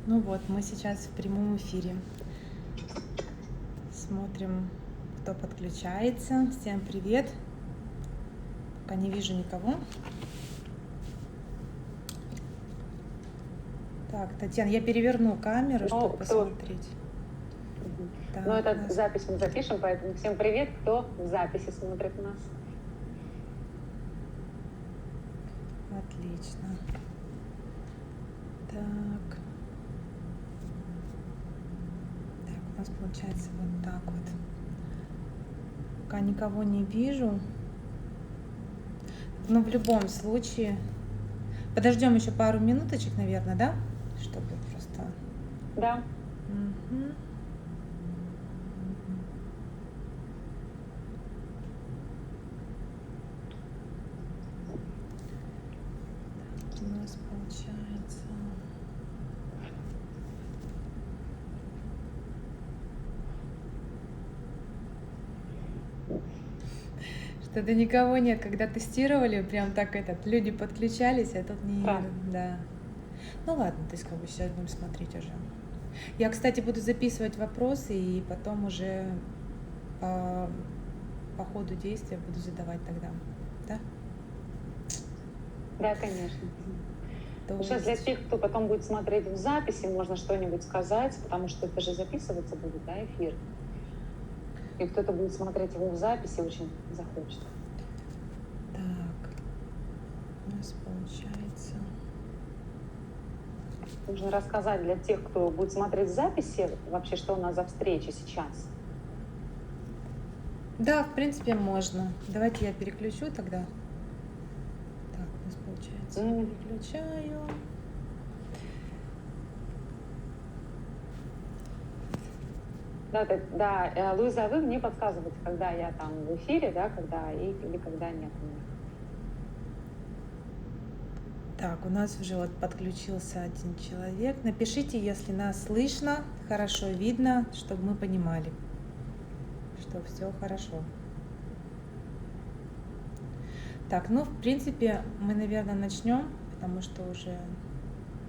Ну вот, мы сейчас в прямом эфире. Смотрим, кто подключается. Всем привет. Пока не вижу никого. Так, Татьяна, я переверну камеру, чтобы посмотреть. Ну, эту запись мы запишем, поэтому всем привет, кто в записи смотрит нас. Отлично. Так, у нас получается вот так вот. Пока никого не вижу. Но в любом случае... Подождем еще пару минуточек, наверное, да? Чтобы просто... Да. Угу. У нас получается... Что-то никого нет. Когда тестировали, прям так люди подключались, а тут не... Да. Ну ладно, то есть как бы сейчас будем смотреть уже. Я, кстати, буду записывать вопросы и потом уже по ходу действия буду задавать тогда. Да? Да, конечно. Сейчас для тех, кто потом будет смотреть в записи, можно что-нибудь сказать, потому что это же записываться будет, да, эфир. И кто-то будет смотреть его в записи, очень захочет. Так, у нас получается... Нужно рассказать для тех, кто будет смотреть в записи, вообще, что у нас за встреча сейчас. Да, в принципе, можно. Давайте я переключу тогда. Так, у нас получается, переключаю. Да, Луиза, а вы мне подсказываете, когда я там в эфире, да, когда или когда нет у меня. Так, у нас уже вот подключился один человек. Напишите, если нас слышно, хорошо видно, чтобы мы понимали, что все хорошо. Так, ну, в принципе, мы, наверное, начнем, потому что уже...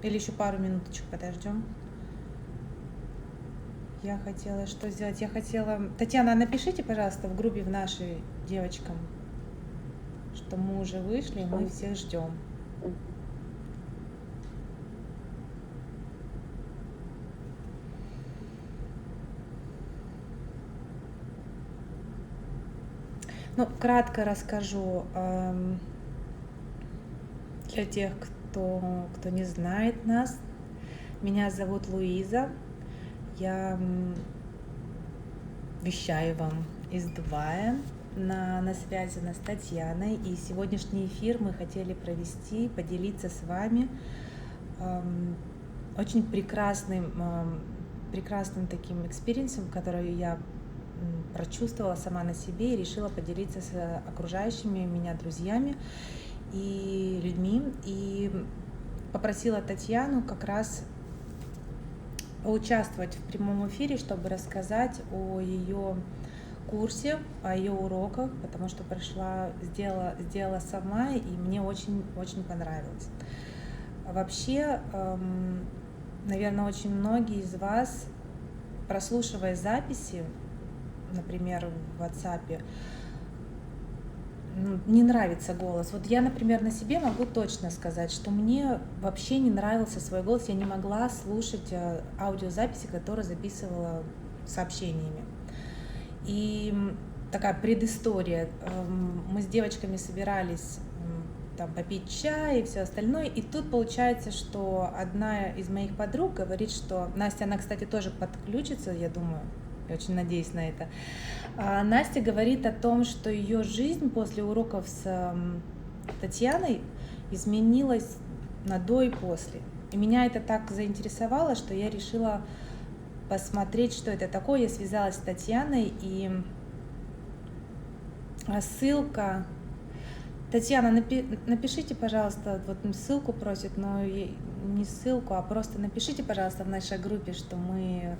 Или еще пару минуточек подождем. Я хотела что сделать? Татьяна, напишите, пожалуйста, в группе в нашей девочкам, что мы уже вышли, и мы всех ждем. Ну, кратко расскажу для тех, кто не знает нас. Меня зовут Луиза. Я вещаю вам из Дубая. На связи у нас Татьяна. И сегодняшний эфир мы хотели провести, поделиться с вами очень прекрасным таким экспириенсом, который я прочувствовала сама на себе и решила поделиться с окружающими меня друзьями и людьми. И попросила Татьяну как раз поучаствовать в прямом эфире, чтобы рассказать о ее курсе, о ее уроках, потому что сделала сама, и мне очень понравилось. Вообще, наверное, очень многие из вас, прослушивая записи, например, в WhatsApp, не нравится голос. Вот я, например, на себе могу точно сказать, что мне вообще не нравился свой голос. Я не могла слушать аудиозаписи, которые записывала сообщениями. И такая предыстория. Мы с девочками собирались там попить чай и все остальное. И тут получается, что одна из моих подруг говорит, что Настя, она, кстати, тоже подключится, я думаю, я очень надеюсь на это. Настя говорит о том, что ее жизнь после уроков с Татьяной изменилась на до и после. И меня это так заинтересовало, что я решила посмотреть, что это такое. Я связалась с Татьяной, и ссылка... Татьяна, напишите, пожалуйста, вот ссылку просит, но не ссылку, а просто напишите, пожалуйста, в нашей группе, что мы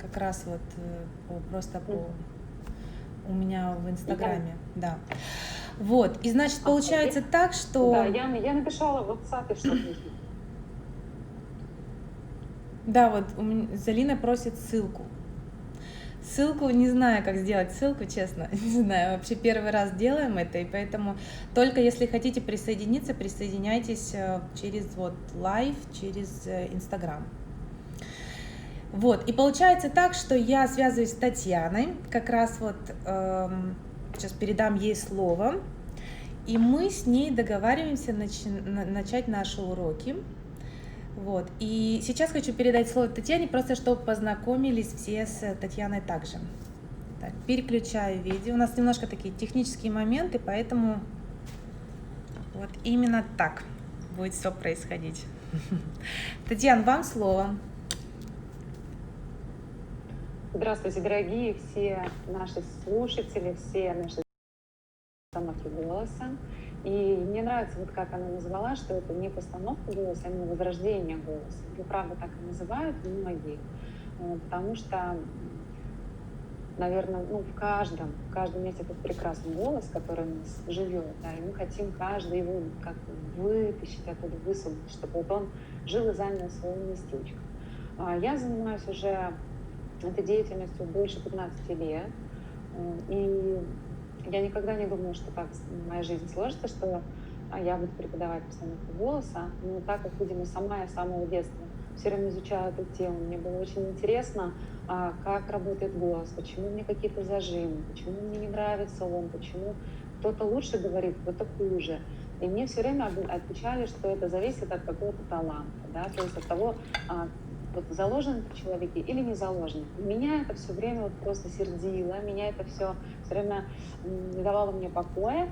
как раз вот просто у меня в Инстаграме, да. Вот, и значит, получается так, что... Да, я написала в WhatsApp, что нужно. Да, вот Залина просит ссылку. Ссылку, не знаю, как сделать ссылку, честно, не знаю, вообще первый раз делаем это, и поэтому только если хотите присоединиться, присоединяйтесь через вот лайв, через Инстаграм. Вот, и получается так, что я связываюсь с Татьяной, как раз вот сейчас передам ей слово, и мы с ней договариваемся начать наши уроки. Вот. И сейчас хочу передать слово Татьяне, просто чтобы познакомились все с Татьяной также. Так, переключаю видео. У нас немножко такие технические моменты, поэтому вот именно так будет все происходить. Татьяна, вам слово. Здравствуйте, дорогие все наши слушатели, все наши постановки голоса. И мне нравится, вот как она назвала, что это не постановка голоса, а именно возрождение голоса. И правда так и называют многие, потому что, наверное, в каждом есть этот прекрасный голос, который у нас живет, да, и мы хотим каждый его как вытащить оттуда, высвободить, чтобы вот он жил и занял свое местечко. Я занимаюсь уже этой деятельностью больше 15 лет, и я никогда не думала, что так моя жизнь сложится, что я буду преподавать постановку голоса. Но так как, видимо, сама я с самого детства все время изучала эту тему, мне было очень интересно, как работает голос, почему мне какие-то зажимы, почему мне не нравится он, почему кто-то лучше говорит, кто-то хуже. И мне все время отвечали, что это зависит от какого-то таланта, да, то есть от того, вот заложен в человеке или не заложен. Меня это все время вот просто сердило, меня это все время не давало мне покоя.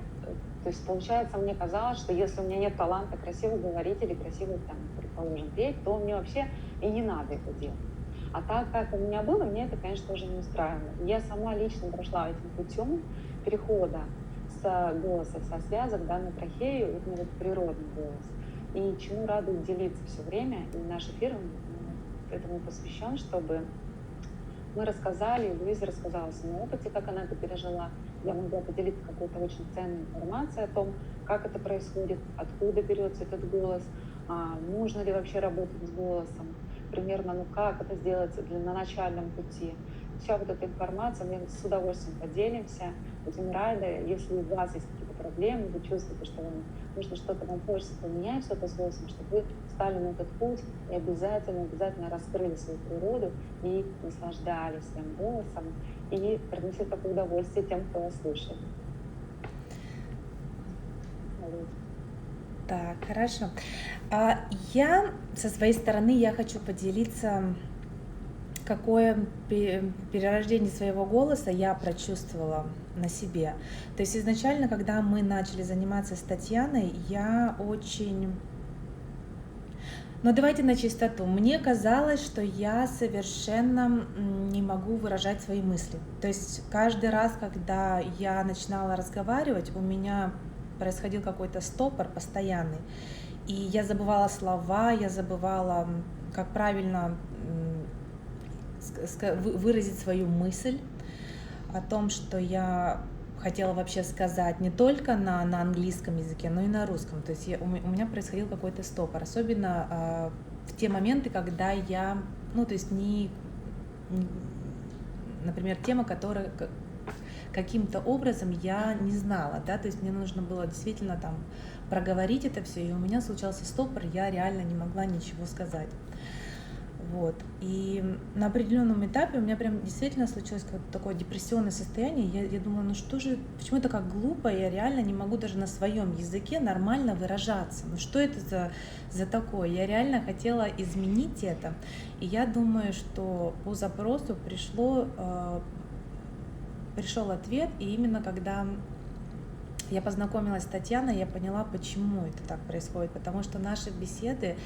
То есть, получается, мне казалось, что если у меня нет таланта красиво говорить или красиво, там, предположим, петь, то мне вообще и не надо это делать. А так как у меня было, мне это, конечно, тоже не устраивало. Я сама лично прошла этим путем перехода с голоса, со связок, да, на трахею, вот на этот природный голос. И чему радует делиться все время, и наш эфир этому посвящен, чтобы мы рассказали, Луиза рассказала о своем опыте, как она это пережила. Я могла поделиться какой-то очень ценной информацией о том, как это происходит, откуда берется этот голос, нужно ли вообще работать с голосом, примерно, как это сделать на начальном пути. Вся вот эта информация, мы с удовольствием поделимся, будем рады. Если у вас есть какие-то проблемы, вы чувствуете, что вам нужно что-то, вам хочется поменять что-то с голосом, чтобы вы стали на этот путь и обязательно раскрыли свою природу и наслаждались своим голосом и принесли такое удовольствие тем, кто вас слушает. Так, хорошо. Я со своей стороны я хочу поделиться, какое перерождение своего голоса я прочувствовала на себе. То есть изначально, когда мы начали заниматься с Татьяной, я очень... Но давайте на чистоту. Мне казалось, что я совершенно не могу выражать свои мысли. То есть каждый раз, когда я начинала разговаривать, у меня происходил какой-то стопор постоянный. И я забывала слова, я забывала, как правильно выразить свою мысль о том, что я хотела вообще сказать не только на английском языке, но и на русском. То есть у меня происходил какой-то стопор, особенно в те моменты, когда я, то есть например, тема, которая каким-то образом я не знала, да, то есть мне нужно было действительно там проговорить это все, и у меня случался стопор, я реально не могла ничего сказать. Вот. И на определенном этапе у меня прям действительно случилось какое-то такое депрессионное состояние. Я думала, почему это как глупо, я реально не могу даже на своем языке нормально выражаться. Что это за такое? Я реально хотела изменить это. И я думаю, что по запросу пришел ответ, и именно когда я познакомилась с Татьяной, я поняла, почему это так происходит. Потому что наши беседы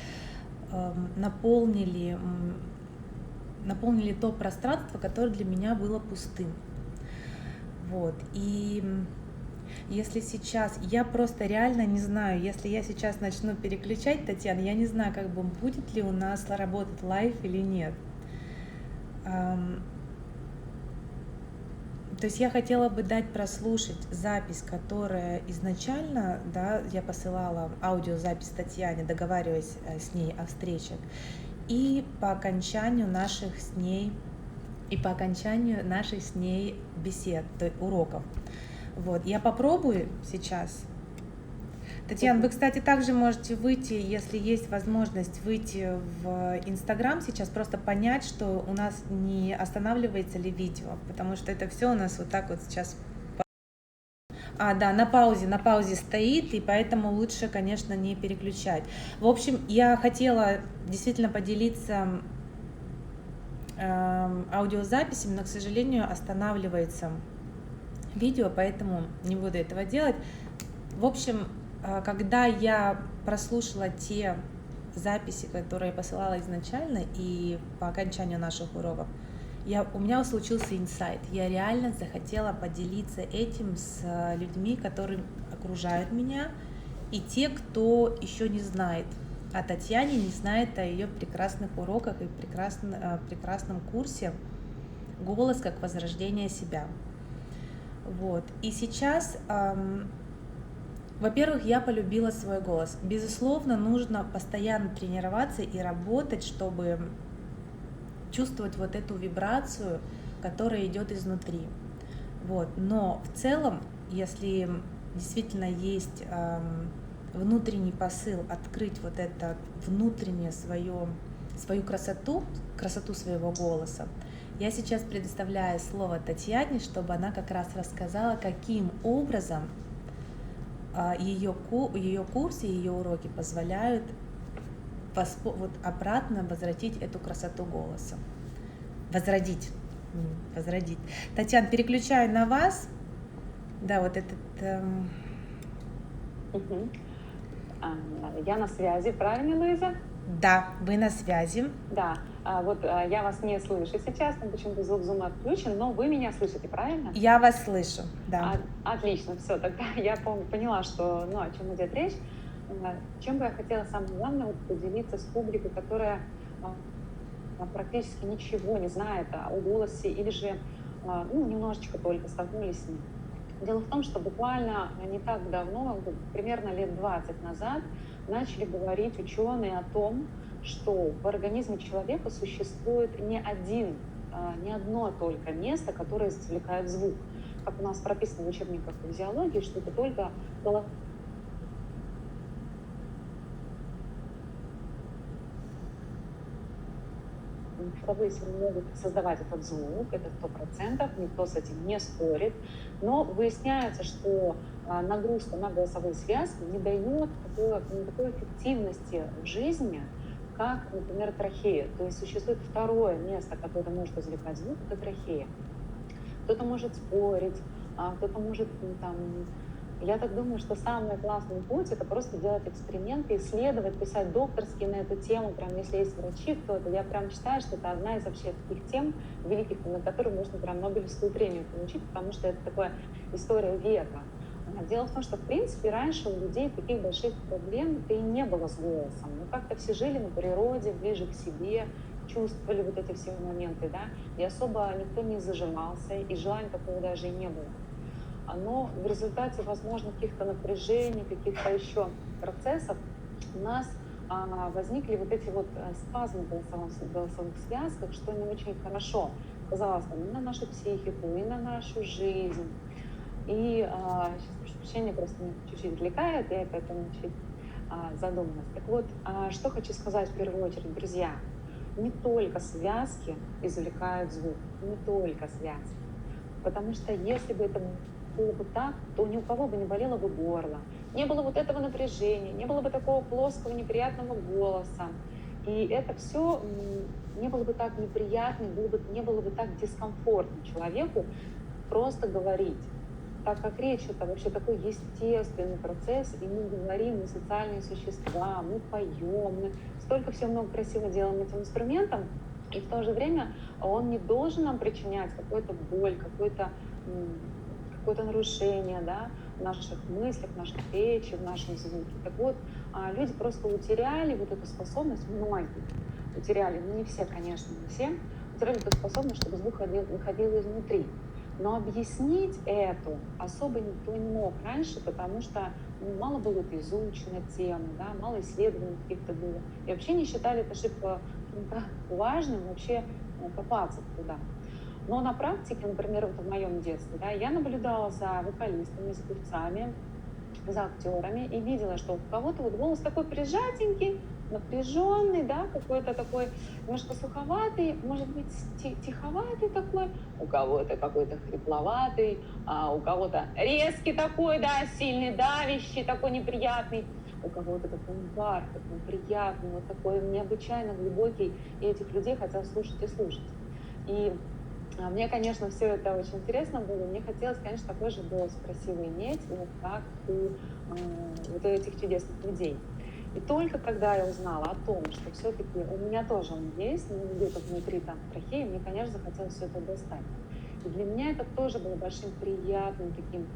наполнили то пространство, которое для меня было пустым. Вот. И если сейчас, я просто реально не знаю, если я сейчас начну переключать, Татьяна, я не знаю, будет ли у нас работать лайв или нет. То есть я хотела бы дать прослушать запись, которая изначально, да, я посылала аудиозапись Татьяне, договариваясь с ней о встречах. и по окончанию наших с ней бесед, то есть уроков. Вот, я попробую сейчас. Татьяна, вы, кстати, также можете выйти, если есть возможность, выйти в Инстаграм сейчас, просто понять, что у нас не останавливается ли видео, потому что это все у нас вот так вот сейчас. Да, на паузе стоит, и поэтому лучше, конечно, не переключать. В общем, я хотела действительно поделиться аудиозаписями, но, к сожалению, останавливается видео, поэтому не буду этого делать. В общем, когда я прослушала те записи, которые я посылала изначально, и по окончанию наших уроков, у меня случился инсайт. Я реально захотела поделиться этим с людьми, которые окружают меня, и те, кто еще не знает о Татьяне, не знает о ее прекрасных уроках и прекрасном курсе «Голос как возрождение себя». Вот. И сейчас, во-первых, я полюбила свой голос. Безусловно, нужно постоянно тренироваться и работать, чтобы чувствовать вот эту вибрацию, которая идет изнутри. Вот. Но в целом, если действительно есть внутренний посыл открыть вот это внутреннее свою красоту своего голоса, я сейчас предоставляю слово Татьяне, чтобы она как раз рассказала, каким образом ее курсы, ее уроки позволяют вот обратно возвратить эту красоту голоса. Возродить. Татьяна, переключаю на вас. Да, вот этот... Я на связи, правильно, Луиза? Да, вы на связи. Да, вот я вас не слышу сейчас, там почему-то звук зума отключен, но вы меня слышите, правильно? Я вас слышу, да. Отлично, все, тогда я поняла, что, о чем идет речь. Чем бы я хотела самое главное поделиться с публикой, которая практически ничего не знает о голосе или же немножечко только столкнулись с ним. Дело в том, что буквально не так давно, примерно лет 20 назад, начали говорить ученые о том, что в организме человека существует не одно только место, которое извлекает звук. Как у нас прописано в учебниках по физиологии, что это только голосовые могут создавать этот звук, это 100%, никто с этим не спорит, но выясняется, что нагрузка на голосовые связки не дает такой эффективности в жизни, как, например, трахея. То есть существует второе место, которое может извлекать звук, это трахея. Кто-то может спорить, кто-то может Я так думаю, что самый классный путь — это просто делать эксперименты, исследовать, писать докторские на эту тему. Прям если есть врачи, кто-то, я прям считаю, что это одна из вообще таких тем великих, на которые можно прям Нобелевскую премию получить, потому что это такая история века. Дело в том, что, в принципе, раньше у людей таких больших проблем-то и не было с голосом. Как-то все жили на природе, ближе к себе, чувствовали вот эти все моменты, да, и особо никто не зажимался, и желания такого даже и не было. Но в результате, возможно, каких-то напряжений, каких-то еще процессов у нас возникли вот эти вот спазмы в голосовых связках, что не очень хорошо сказалось и на нашу психику, и на нашу жизнь. И сейчас, прошу прощения, просто меня чуть-чуть отвлекает, я поэтому чуть задумалась. Так вот, что хочу сказать в первую очередь, друзья. Не только связки извлекают звук, не только связки. Потому что если бы это было бы так, то ни у кого бы не болело бы горло, не было вот этого напряжения, не было бы такого плоского неприятного голоса. И это все не было бы так неприятно, не было бы так дискомфортно человеку просто говорить. Так как речь — это вообще такой естественный процесс, и мы говорим, мы социальные существа, мы поем, мы столько всего много красиво делаем этим инструментом, и в то же время он не должен нам причинять какую-то боль, какое-то нарушение, да, в наших мыслях, в нашей речи, в нашем звуке. Так вот, люди просто утеряли вот эту способность, многие утеряли, не все, конечно, не все, утеряли эту способность, чтобы звук выходил изнутри. Но объяснить это особо никто не мог раньше, потому что мало было это изучено темы, да, мало исследований каких-то было. И вообще не считали это шибко важным вообще копаться туда. Но на практике, например, вот в моем детстве, да, я наблюдала за вокалистами, за певцами, за актерами и видела, что у кого-то вот голос такой прижатенький, напряженный, да, какой-то такой немножко суховатый, может быть, тиховатый такой, у кого-то какой-то хрипловатый, а у кого-то резкий такой, да, сильный, давящий, такой неприятный, у кого-то такой бархатный, приятный, вот такой необычайно глубокий, и этих людей хотят слушать и слушать. И мне, конечно, все это очень интересно было. Мне хотелось, конечно, такой же голос красивый иметь, вот как у вот этих чудесных людей. И только когда я узнала о том, что все-таки у меня тоже он есть, но где-то внутри там трахеи, мне, конечно, захотелось все это достать. И для меня это тоже было большим приятным таким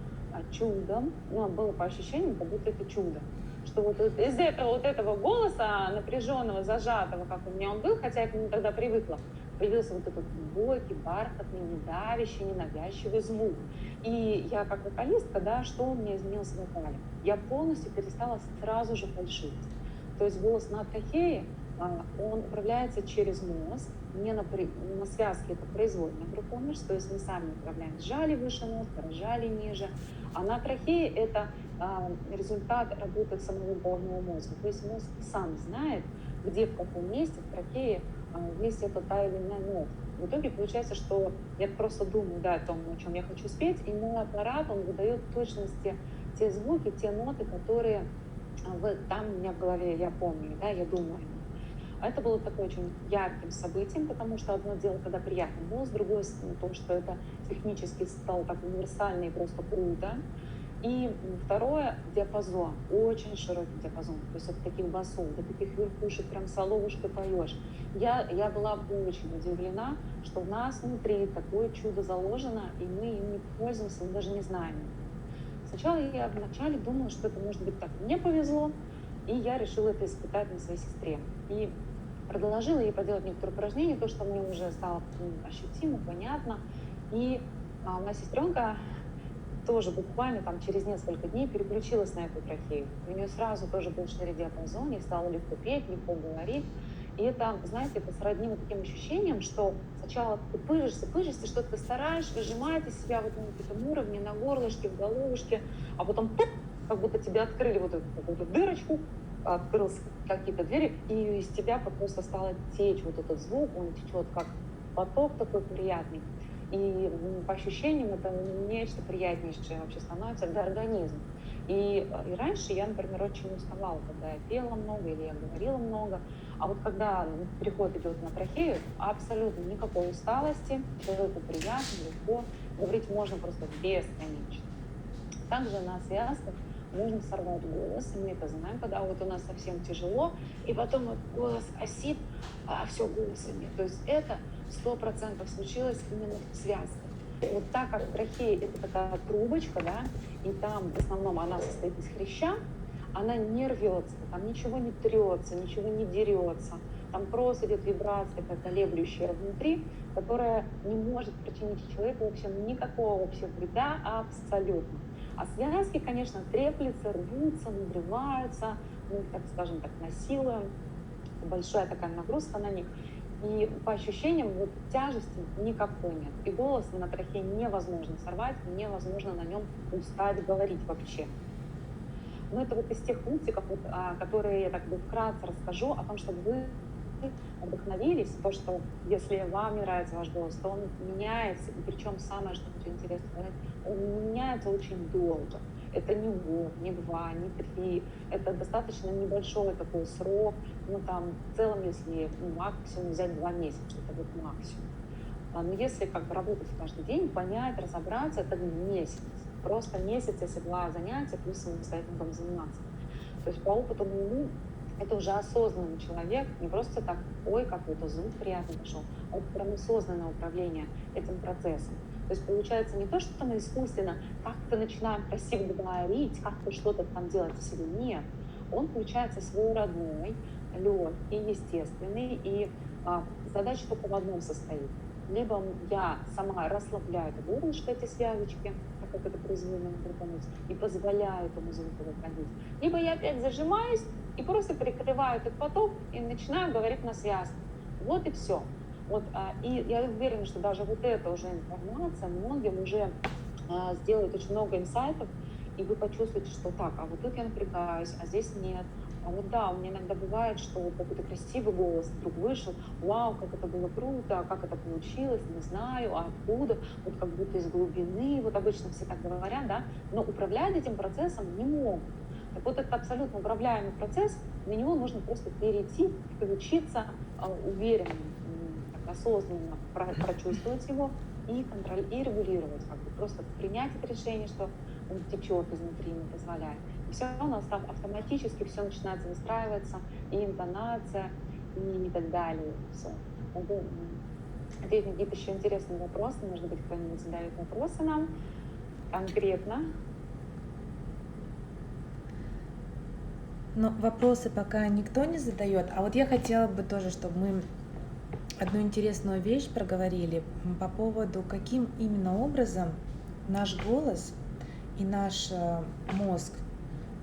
чудом. Ну, было по ощущениям, как будто это чудо. Что вот из этого голоса напряженного, зажатого, как у меня он был, хотя я к нему тогда привыкла, появился вот этот глубокий, бархатный, недавящий, ненавязчивый звук. И я как вокалистка, да, что у меня изменилось в вокале? Я полностью перестала сразу же фальшивить. То есть голос на трахее, он управляется через мозг, не на связке это произвольная группа мышц, то есть мы сами управляем, сжали выше нот, разжали ниже. А на трахее это результат работы самого головного мозга. То есть мозг сам знает, где, в каком месте в трахее есть это та или иная нота. В итоге получается, что я просто думаю, да, о том, о чем я хочу спеть, и мой аппарат, он выдает в точности те звуки, те ноты, которые там у меня в голове, я помню, да, я думаю. Это было такое очень ярким событием, потому что одно дело, когда приятный голос, другое то, что это технически стало так универсально и просто круто. И второе — диапазон, очень широкий диапазон, то есть от таких басов до таких верхушек, прям соловушкой поешь. Я была очень удивлена, что у нас внутри такое чудо заложено, и мы им не пользуемся, мы даже не знаем. Сначала я вначале думала, что это может быть так. Мне повезло, и я решила это испытать на своей сестре. И предложила ей поделать некоторые упражнения, то, что мне уже стало ощутимо, понятно. И моя сестренка тоже буквально там через несколько дней переключилась на эту трахею. У нее сразу тоже был шире диапазон, ей стало легко петь, легко говорить. И это, знаете, это сродни вот таким ощущениям, что сначала ты пыжишься, что ты стараешь выжимать из себя вот на этом уровне, на горлышке, в головушке, а потом туп, как будто тебе открыли вот эту какую-то дырочку, открылись какие-то двери, и из тебя просто стало течь вот этот звук, он течет как поток такой приятный. И по ощущениям это нечто приятнейшее вообще становится для организма. И раньше я, например, очень уставала, когда я пела много или я говорила много. А вот когда переход идет на трахею, абсолютно никакой усталости, человеку приятно, легко, говорить можно просто бесконечно. Также на связках можно сорвать голос, и мы это знаем, когда вот у нас совсем тяжело, и потом вот голос осип, все, голоса нет. То есть это 100% случилось именно в связках. Вот так как трахея — это такая трубочка, да, и там в основном она состоит из хряща, она не рвется, там ничего не трется, ничего не дерется, там просто идет вибрация такая колеблющая внутри, которая не может причинить человеку вообще никакого вообще вреда абсолютно. А связки, конечно, треплются, рвутся, надрываются, мы их, так скажем так, насилуем, большая такая нагрузка на них. И по ощущениям вот тяжести никакой нет. И голос на трахее невозможно сорвать, невозможно на нем устать говорить вообще. Но это вот из тех пунктиков, вот, которые я так бы вкратце расскажу о том, чтобы вы вдохновились, то, что если вам не нравится ваш голос, то он меняется, и причем самое, что очень интересно сказать, он меняется очень долго. Это не год, не два, не три, это достаточно небольшой такой срок, ну там в целом, если максимум взять 2 месяца, это вот максимум. Но если как бы работать каждый день, понять, разобраться, это месяц. Просто месяц, если 2 занятия, плюс самостоятельно заниматься. То есть по опыту моему, это уже осознанный человек, не просто так, ой, какой-то звук приятный пошел, а это прям осознанное управление этим процессом. То есть получается не то, что мы искусственно как-то начинаем красиво говорить, как-то что-то там делать в себе. Нет. Он получается свой родной, легкий, естественный, и задача только в одном состоит. Либо я сама расслабляю это горлышко, эти связочки, как это произвольно крутануть, и позволяю этому звуку выходить. Либо я опять зажимаюсь и просто перекрываю этот поток и начинаю говорить на связке. Вот и все. Вот, и я уверена, что даже вот эта уже информация многим уже сделает очень много инсайтов, и вы почувствуете, что так, а вот тут я напрягаюсь, а здесь нет. А вот да, у меня иногда бывает, что вот какой-то красивый голос вдруг вышел, вау, как это было круто, а как это получилось, не знаю, а откуда, вот как будто из глубины, вот обычно все так говорят, да, но управлять этим процессом не могут. Так вот, это абсолютно управляемый процесс, на него нужно просто перейти, включиться уверенно, так, осознанно прочувствовать его и регулировать, как бы просто принять это решение, что он течет изнутри, не позволяет. И все у нас там автоматически все начинается выстраиваться, и интонация, и так далее. Все. Ответить какие-то еще интересные вопросы, может быть, кто-нибудь задает вопросы нам конкретно. Но вопросы пока никто не задает. А вот я хотела бы тоже, чтобы мы одну интересную вещь проговорили по поводу, каким именно образом наш голос и наш мозг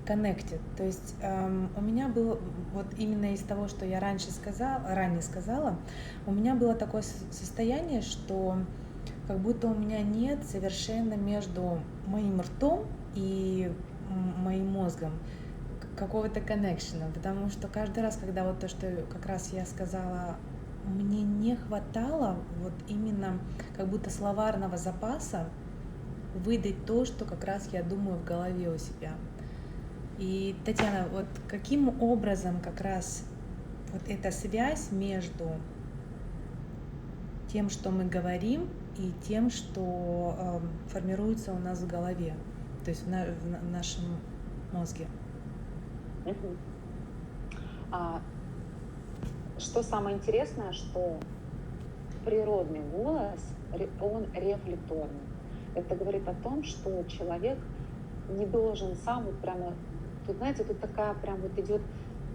connected. То есть у меня было, вот именно из того, что я ранее сказала, у меня было такое состояние, что как будто у меня нет совершенно между моим ртом и моим мозгом какого-то коннекшена, потому что каждый раз, когда вот то, что как раз я сказала, мне не хватало вот именно как будто словарного запаса выдать то, что как раз я думаю в голове у себя. И, Татьяна, вот каким образом как раз вот эта связь между тем, что мы говорим, и тем, что формируется у нас в голове, то есть в нашем мозге? Что самое интересное, что природный голос, он рефлекторный. Это говорит о том, что человек не должен сам вот прямо, тут, знаете, тут такая прям вот идет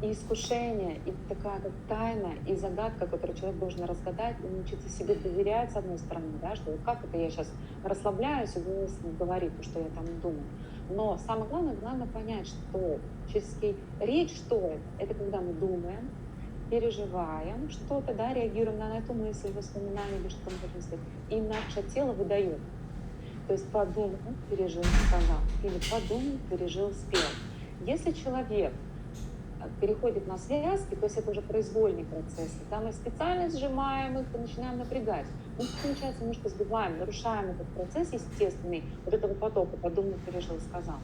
и искушение, и такая как тайна, и загадка, которую человек должен разгадать, и научиться себе доверять, с одной стороны, да, что вот как это я сейчас расслабляюсь, и голос говорит, что я там думаю. Но самое главное понять, что человеческий речь, что это? Это когда мы думаем, переживаем что-то, да, реагируем на эту мысль, воспоминание или что мы хотим сказать, и наше тело выдает. То есть подумал, пережил, сказал, или подумал, пережил, спел. Если человек переходит на связки, то есть это уже произвольный процесс, когда мы специально сжимаем их и начинаем напрягать. Мы, получается, немножко сбиваем, нарушаем этот процесс естественный, вот этого потока, подумал, пережил, сказал.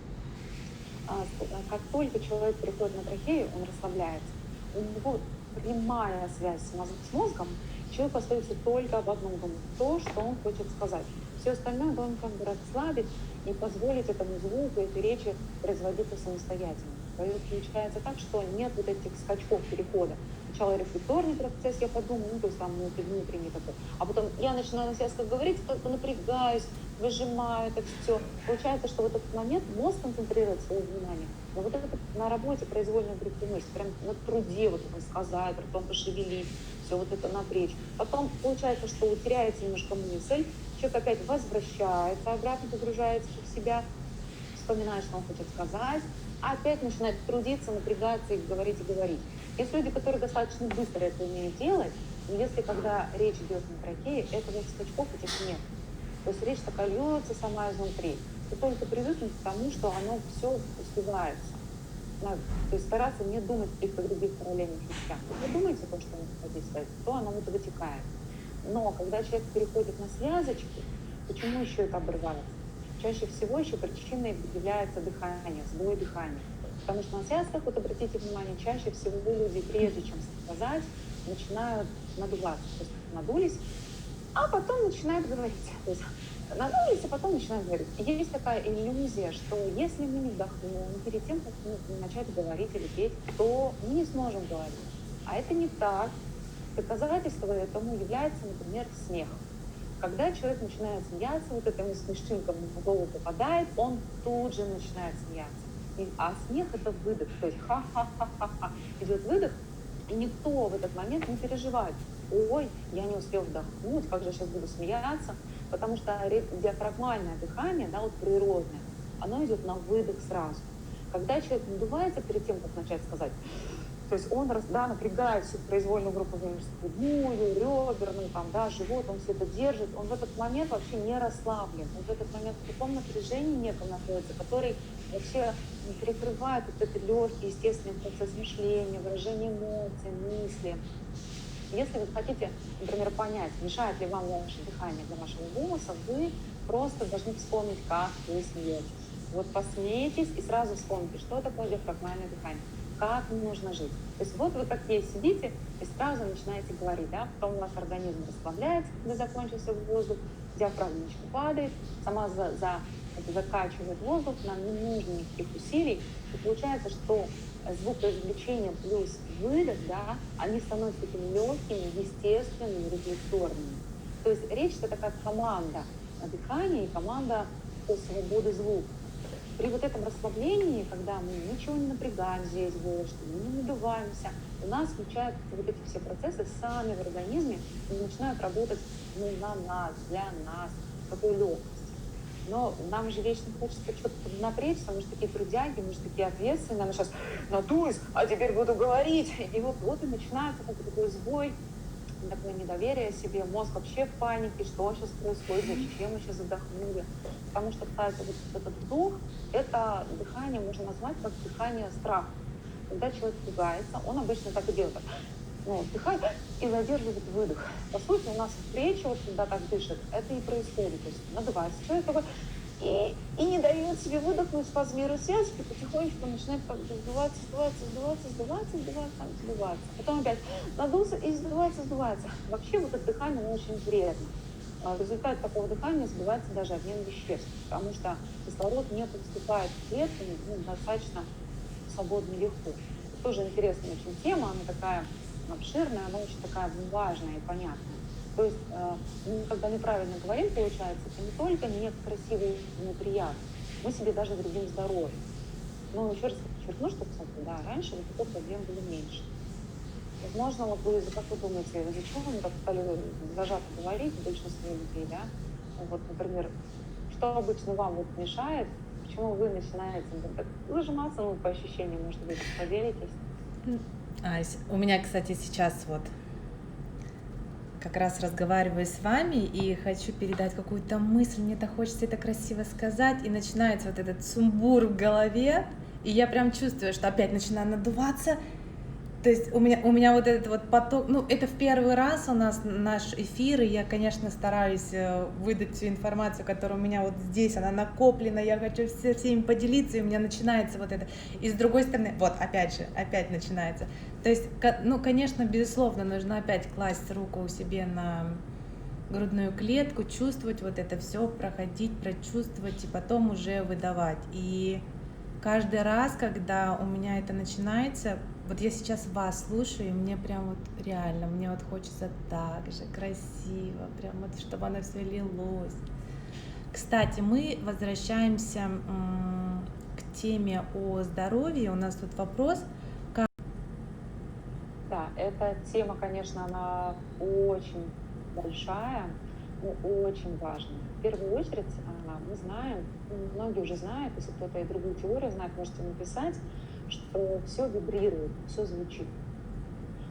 Как только человек переходит на трахею, он расслабляется. У него прямая связь с мозгом, человек остается только об одном думать, то, что он хочет сказать. Все остальное он как бы расслабить и позволить этому звуку, этой речи производиться самостоятельно. Получается так, что нет вот этих скачков перехода. Сначала рефлекторный процесс, я подумаю, ну, то есть там внутренний такой. А потом я начинаю на себя говорить, как-то напрягаюсь, выжимаю это все. Получается, что вот этот момент мозг концентрирует свое внимание. Но вот это на работе произвольной группы мышц, прям на труде вот это сказать, ртом пошевелить, все вот это напрячь. Потом получается, что теряется немножко мысль, человек опять возвращается, обратно погружается в себя, вспоминает, что он хочет сказать, а опять начинает трудиться, напрягаться и говорить, и говорить. Есть люди, которые достаточно быстро это умеют делать, но если когда речь идет на трахее, этого скачков этих нет. То есть речь такая льется сама изнутри. И только привыкнуть к тому, что оно все успевается. Надо, то есть стараться не думать о каких-то других параллельных вещах. Вы думаете то, что вы хотите сказать, то оно вот вытекает. Но когда человек переходит на связочки, почему еще это обрывается? Чаще всего еще причиной является дыхание, сбой дыхания. Потому что на связках, вот обратите внимание, чаще всего люди, прежде чем сказать, начинают надуваться. То есть надулись, а потом начинают говорить. То есть надулись, а потом начинают говорить. И есть такая иллюзия, что если мы не вдохнем перед тем, как мы начать говорить или петь, то мы не сможем говорить. А это не так. Доказательство этому является, например, смех. Когда человек начинает смеяться, вот этим смешинкам в голову попадает, он тут же начинает смеяться. А смех — это выдох, то есть ха-ха-ха-ха-ха. Идет выдох, и никто в этот момент не переживает. Ой, я не успел вдохнуть, как же я сейчас буду смеяться. Потому что диафрагмальное дыхание, да, вот природное, оно идет на выдох сразу. Когда человек надувается перед тем, как начать сказать, то есть он, да, напрягает всю произвольную группу грудную, реберную, там, да, живот, он все это держит, он в этот момент вообще не расслаблен, он в этот момент в таком напряжении неком находится, который вообще перекрывает вот этот легкий, естественный процесс мышления, выражение эмоций, мысли. Если вы хотите, например, понять, мешает ли вам ваше дыхание для вашего голоса, вы просто должны вспомнить, как вы смеетесь. Вот посмейтесь и сразу вспомните, что такое диафрагмальное дыхание, как нужно жить. То есть вот вы как есть сидите и сразу начинаете говорить, да, потом у вас организм расслабляется, когда закончился воздух, диафрагма немножко падает, сама закачивает воздух, нам не нужно никаких усилий, и получается, что звукоизвлечение плюс выдох, да, они становятся такими легкими, естественными, рефлекторными. То есть речь это как команда дыхания и команда по свободе звука. При вот этом расслаблении, когда мы ничего не напрягаем здесь было, что мы не надуваемся, у нас включаются вот эти все процессы сами в организме и начинают работать на нас, для нас, с такой легкостью. Но нам же вечно хочется что-то напрячься, мы же такие трудяги, мы же такие ответственные, мы сейчас надуюсь, а теперь буду говорить. И вот и начинается такой сбой, такое недоверие себе, мозг вообще в панике, что сейчас происходит, зачем мы сейчас задохнули. Потому что, кстати, вот этот вдох, это дыхание можно назвать как дыхание страха. Когда человек пугается, он обычно так и делает. Вдыхает и задерживает выдох. По сути, у нас в речи, вот когда так дышит, это и происходит. То есть надувается человек такой, и не дает себе выдохнуть, спазмирует связки, потихонечку начинает сдуваться. Потом опять надулся и сдувается. Вообще вот это дыхание очень вредно. В результате такого дыхания сбивается даже обмен веществ, потому что кислород не поступает в клетки достаточно свободно и легко. Это тоже интересная очень тема, она такая обширная, она очень такая важная и понятная. То есть мы когда неправильно говорим, получается, это не только некрасиво и неприятно, мы себе даже вредим здоровью. Но еще раз подчеркну, что, кстати, да, раньше вот таких проблем было меньше. Возможно, вот вы, как вы думаете, зачем мы так стали зажато говорить, большинство людей, да? Вот, например, что обычно вам вот мешает, почему вы начинаете так зажиматься, по ощущениям, может быть, поделитесь? У меня, кстати, сейчас вот как раз разговариваю с вами и хочу передать какую-то мысль, мне так хочется это красиво сказать, и начинается вот этот сумбур в голове, и я прям чувствую, что опять начинаю надуваться. То есть у меня вот этот вот поток, это в первый раз у нас наш эфир, и я, конечно, стараюсь выдать всю информацию, которая у меня вот здесь, она накоплена, я хочу со всеми поделиться, и у меня начинается вот это. И с другой стороны, вот опять начинается. То есть, конечно, безусловно, нужно опять класть руку себе на грудную клетку, чувствовать вот это все, проходить, прочувствовать, и потом уже выдавать. И каждый раз, когда у меня это начинается, вот я сейчас вас слушаю, и мне прям вот реально, мне вот хочется так же красиво, прям вот, чтобы оно все лилось. Кстати, мы возвращаемся к теме о здоровье. У нас тут вопрос. Да, эта тема, конечно, она очень большая, но очень важная. В первую очередь мы знаем, многие уже знают, если кто-то и другую теорию знает, можете написать, что все вибрирует, все звучит.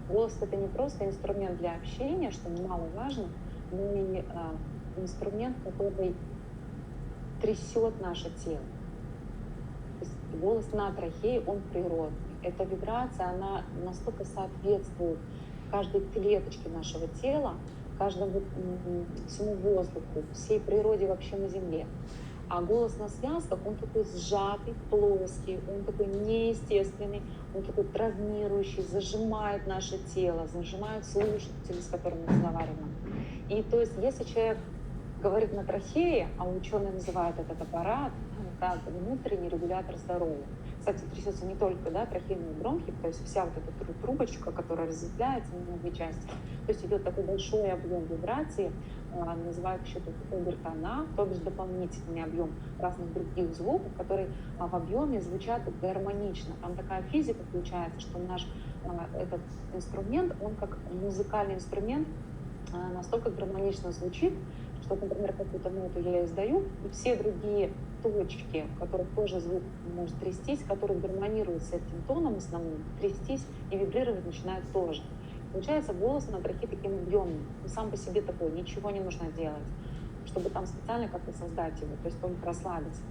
Голос — это не просто инструмент для общения, что немаловажно, но и инструмент, который трясет наше тело. То есть голос на трахее, он природный. Эта вибрация, она настолько соответствует каждой клеточке нашего тела, каждому всему воздуху, всей природе вообще на Земле. А голос на связках, он такой сжатый, плоский, он такой неестественный, он такой травмирующий, зажимает наше тело, зажимает слушателей, с которыми мы разговариваем. И то есть, если человек говорит на трахее, а ученые называют этот аппарат как внутренний регулятор здоровья. Кстати, трясется не только трахейные бронхи, то есть вся вот эта трубочка, которая разветвляется на две части. То есть идет такой большой объем вибрации, называют еще тут обертона, то есть дополнительный объем разных других звуков, которые в объеме звучат гармонично. Там такая физика получается, что наш этот инструмент, он как музыкальный инструмент настолько гармонично звучит, что, например, какую-то ноту я издаю, и все другие точки, в которых тоже звук может трястись, которые гармонируют с этим тоном основным, трястись и вибрировать начинают тоже. Получается голос на трахе таким объемным, он сам по себе такой, ничего не нужно делать, чтобы там специально как-то создать его, то есть только расслабиться.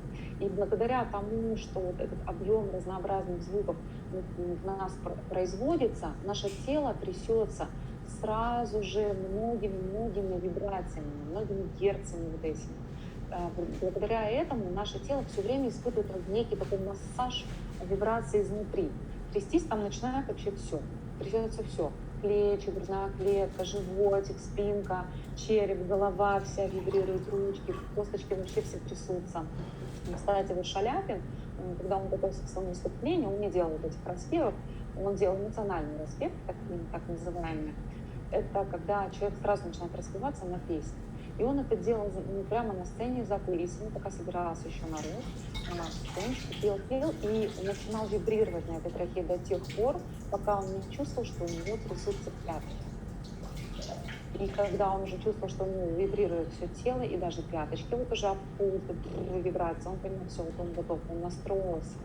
И благодаря тому, что вот этот объем разнообразных звуков в нас производится, наше тело трясется сразу же многими вибрациями, многими герцами вот этими. Благодаря этому наше тело все время испытывает некий такой массаж вибраций изнутри. Трястись там начинает вообще все. Трясется все. Плечи, грудная клетка, животик, спинка, череп, голова вся вибрирует, ручки, косточки вообще все трясутся. Кстати, вот Шаляпин, когда он готовился к своему выступлению, он не делал вот этих распевов, он делал эмоциональный распев, так называемый. Это когда человек сразу начинает распеваться на песне. И он это делал прямо на сцене за кулисами, пока собирался еще народ. Он пел и начинал вибрировать на этой трахе до тех пор, пока он не чувствовал, что у него трясутся пятки. И когда он уже чувствовал, что у него вибрирует все тело, и даже пяточки вот уже опустят, вибрация, он понял, все, вот он готов, он настроился.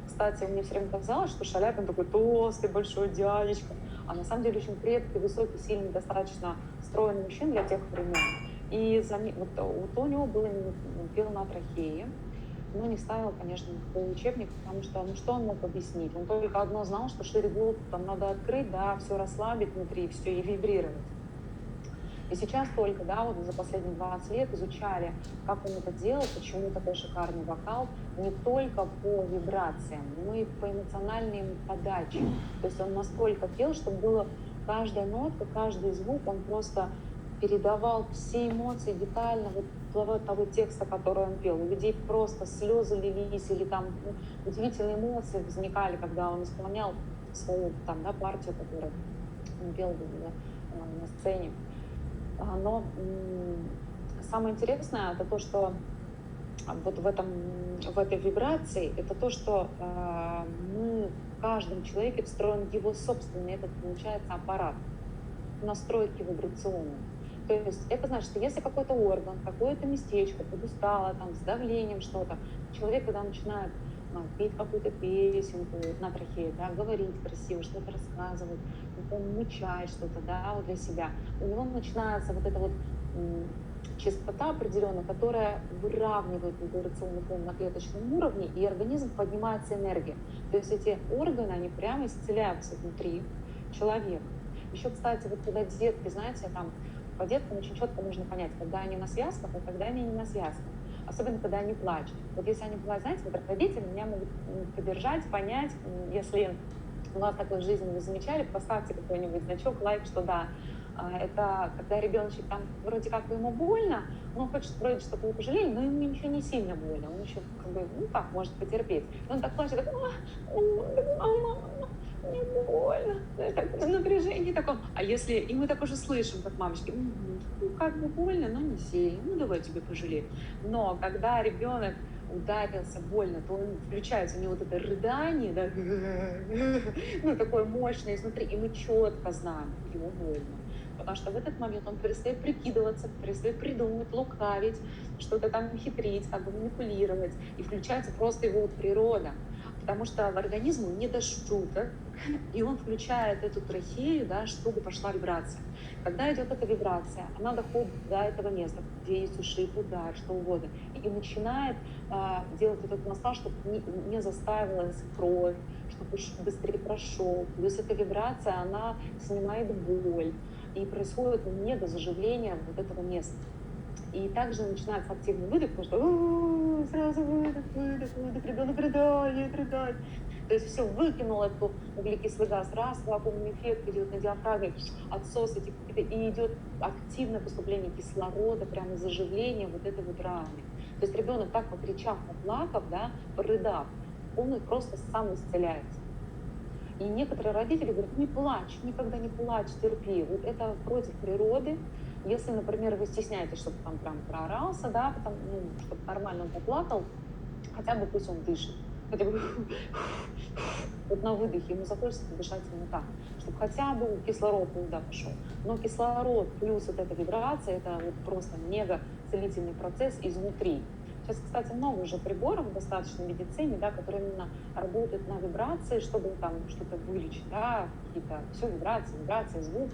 Кстати, мне все время казалось, что Шаляпин такой толстый, большой дядечка, а на самом деле очень крепкий, высокий, сильный, достаточно стройный мужчина для тех времен. И вот у него было пел на трахее, но не ставил, конечно, никакой учебник, потому что, что он мог объяснить? Он только одно знал, что шире голову там надо открыть, да, все расслабить внутри, все и вибрировать. И сейчас только, да, вот за последние 20 лет изучали, как он это делал, почему такой шикарный вокал, не только по вибрациям, но и по эмоциональной подаче. То есть он настолько пел, что было каждая нотка, каждый звук, он просто передавал все эмоции детально вот того текста, который он пел. У людей просто слезы лились или там удивительные эмоции возникали, когда он исполнял свою там, да, партию, которую он пел на сцене. Но самое интересное это то, что вот в этой вибрации, это то, что мы в каждом человеке встроен его собственный, этот, получается, аппарат настройки вибрационной. То есть это значит, что если какой-то орган, какое-то местечко подустало, там, с давлением что-то, человек, когда начинает петь какую-то песенку на трахее, да, говорить красиво, что-то рассказывать, мычать что-то, да, вот для себя, у него начинается вот эта вот частота определенная, которая выравнивает вибрационный фон на клеточном уровне, и организм поднимается энергия. То есть эти органы, они прямо исцеляются внутри человека. Еще, кстати, вот когда детки, знаете, там, по деткам очень четко можно понять, когда они на связках, а когда они не на связках. Особенно, когда они плачут. Вот если они плачут, знаете, вот родители меня могут поддержать, понять, если у вас такой в жизни вы замечали, поставьте какой-нибудь значок, лайк, что да, это когда ребеночек там вроде как ему больно, он хочет вроде что такое пожаление, но ему ничего не сильно больно, он еще как бы, ну так, может потерпеть. И он так плачет, так, мама, мне больно, так, напряжение такое. А если, и мы так уже слышим, как мамочки, ну как бы больно, но не сильно, ну давай тебе пожалеем. Но когда ребенок ударился больно, то он включается, у него вот это рыдание, да, ну такое мощное изнутри, и мы четко знаем, ему больно. Потому что в этот момент он перестает прикидываться, перестает придумывать, лукавить, что-то там хитрить, как бы манипулировать, и включается просто его природа. Потому что в организму не до шуток, и он включает эту трахею, да, чтобы пошла вибрация. Когда идет эта вибрация, она доходит до этого места, где есть ушиб, удар, что угодно, и начинает делать вот этот массаж, чтобы не застаивалась кровь, чтобы быстрее прошел. Плюс эта вибрация, она снимает боль, и происходит недозаживление вот этого места. И также начинается активный выдох, потому что сразу выдох, ребенок рыдает. То есть все, выкинул эту углекислый газ, раз, вакуумный эффект идет на диафрагме, отсос этих, и идет активное поступление кислорода, прямо заживление вот этой вот раны. То есть ребенок так покричав, поплакав, да, порыдав, он просто сам исцеляется. И некоторые родители говорят, не плачь, никогда не плачь, терпи. Вот это против природы. Если, например, вы стесняетесь, чтобы там прям проорался, да, чтобы нормально он поплакал, хотя бы пусть он дышит. хотя бы вот на выдохе ему захочется дышать именно так, чтобы хотя бы кислород туда пошел. Но кислород плюс вот эта вибрация, это вот просто мега целительный процесс изнутри. Сейчас, кстати, много уже приборов достаточно в медицине, да, которые именно работают на вибрации, чтобы там что-то вылечить, да, какие-то все вибрации, звук,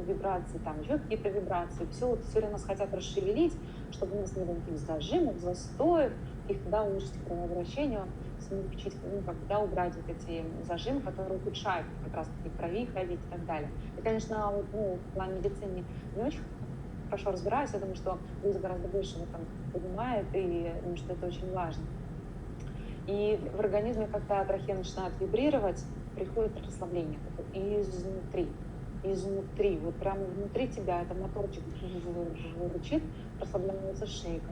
вибрации, там еще какие-то вибрации. Все время нас хотят расшевелить, чтобы у нас не было никаких зажимов, застоев, каких-то, да, улучшить кровообращение, смягчить, ну, когда убрать вот эти зажимы, которые ухудшают как раз таки крови ходить и так далее. И, конечно, вот, ну, в плане медицины не очень хорошо разбираюсь, я думаю, что люди гораздо больше в этом понимают, и думаю, что это очень важно. И в организме, когда трахея начинает вибрировать, приходит расслабление изнутри, вот прямо внутри тебя, это моторчик рычит, расслабляется шейка,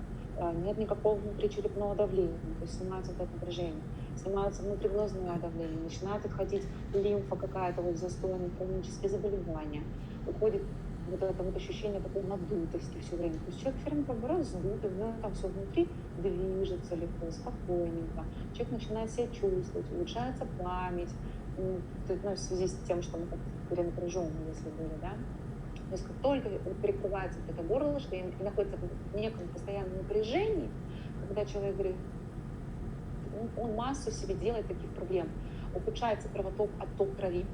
нет никакого внутричерепного давления, то есть снимается вот это напряжение, снимается внутриглазное давление, начинает отходить лимфа какая-то, вот застойные хронические заболевания, уходит вот это вот ощущение такой надутости все время. То есть человек все время как бы раздутый, у него там все внутри движется легко, спокойненько. Человек начинает себя чувствовать, улучшается память, ну, в связи с тем, что мы как-то перенапряженные, если были, да. То есть как только перекрывается вот это горлышко и находится в неком постоянном напряжении, когда человек говорит, он массу себе делает таких проблем. Ухудшается кровоток, отток крови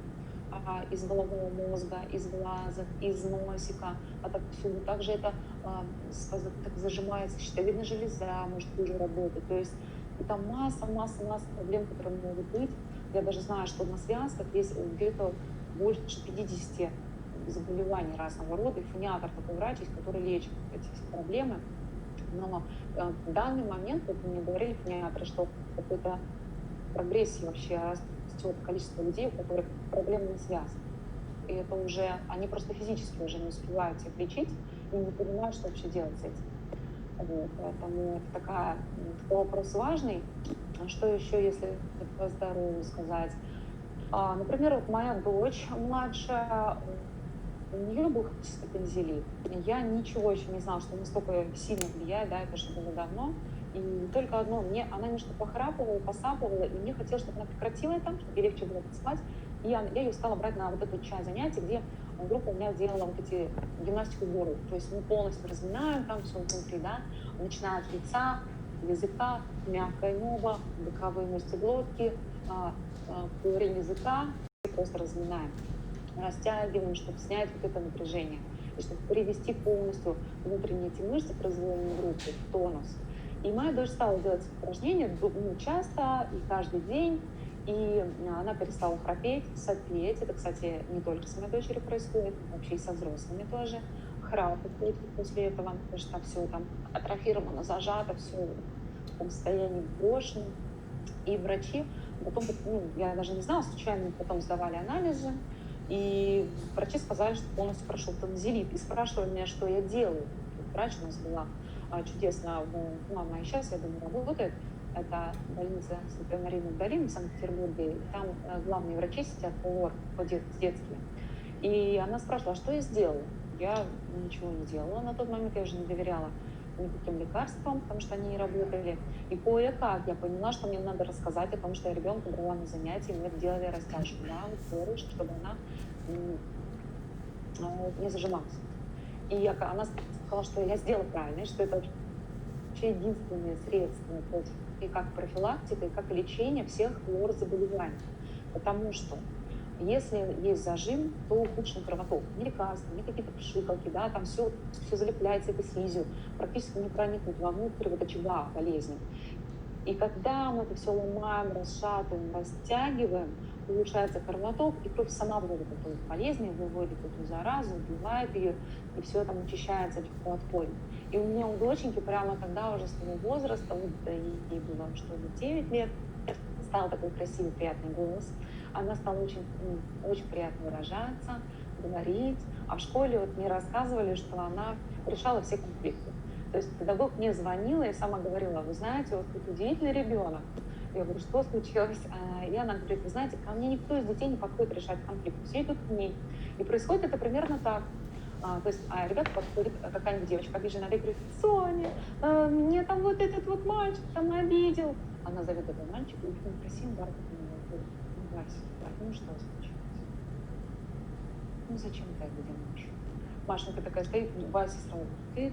из головного мозга, из глаза, из носика, отовсюду. Также это так зажимается щитовидная железа, может хуже работать. То есть это масса проблем, которые могут быть. Я даже знаю, что на связках есть где-то больше 50 заболеваний разного рода. И фониатор такой врач есть, который лечит эти все проблемы. Но в данный момент, вот мне говорили фониаторы, что какой-то прогрессии вообще растет количество людей, у которых проблемы на связках. И это уже, они просто физически уже не успевают их лечить и не понимают, что вообще делать с этим. Вот, поэтому это такой вопрос важный. Что еще, если по здоровью сказать? Например, вот моя дочь младшая, у нее был хронический тонзиллит. Я ничего еще не знала, что настолько сильно влияет, да, это же было давно. И только одно, она немножко похрапывала, посапывала, и мне хотелось, чтобы она прекратила это, чтобы ей легче было спать. И я ее стала брать на вот эту часть занятий, где группа у меня делала вот эти гимнастику гору. То есть мы полностью разминаем там все внутри, да, начиная от лица, языка, мягкое небо, боковые мышцы глотки, корень языка, просто разминаем, растягиваем, чтобы снять вот это напряжение, и чтобы привести полностью внутренние эти мышцы произвольной группы в тонус. И моя дочь стала делать упражнения часто и каждый день, и она перестала храпеть, сопеть. Это, кстати, не только с моей дочерью происходит, вообще и со взрослыми тоже. Храп уходит после этого, потому что все там атрофировано, зажато, все в таком состоянии брошенном. И врачи потом, я даже не знала, случайно потом сдавали анализы, и врачи сказали, что полностью прошел тонзиллит, и спрашивали меня, что я делаю. Врач у нас была чудесно, она и сейчас, я думаю, работает. Это больница Святой Марии Магдалины в Санкт-Петербурге. Там главные врачи сидят, детские. И она спрашивала, что я сделала. Я ничего не делала на тот момент, я уже не доверяла никаким лекарствам, потому что они не работали. И кое-как я поняла, что мне надо рассказать о том, что я ребенка брала на занятия, и мы делали растяжку, да, упоры, чтобы она не зажималась. И она сказала, что я сделала правильно, и что это вообще единственное средство против, и как профилактика, и как лечение всех лор-заболеваний. Потому что если есть зажим, то ухудшен кровоток. Ни лекарства, ни какие-то пшикалки, да, там все залепляется этой слизью, практически не проникнуть вовнутрь вот очага болезни. И когда мы это все ломаем, расшатываем, растягиваем, улучшается кровоток, и кровь сама выводит эту болезнь, выводит эту заразу, убивает ее, и все это очищается легко. И у меня у доченьки прямо тогда уже с того возраста, вот ей было что ли 9 лет, стал такой красивый, приятный голос. Она стала очень приятно выражаться, говорить. А в школе вот мне рассказывали, что она решала все конфликты. То есть педагог мне звонила и сама говорила: вы знаете, вот тут удивительный ребенок. Я говорю, что случилось? И она говорит: вы знаете, ко мне никто из детей не подходит решать конфликты, все идут к ней. И происходит это примерно так. То есть ребята подходит, какая-нибудь девочка обиженная, и говорит: Соня, мне там вот этот вот мальчик там обидел. она зовет этого мальчика, и он красивым бархатным говорит: ну, Вася, ну что случилось? Ну зачем ты это делаешь? Машенька такая стоит, Вася сразу говорит: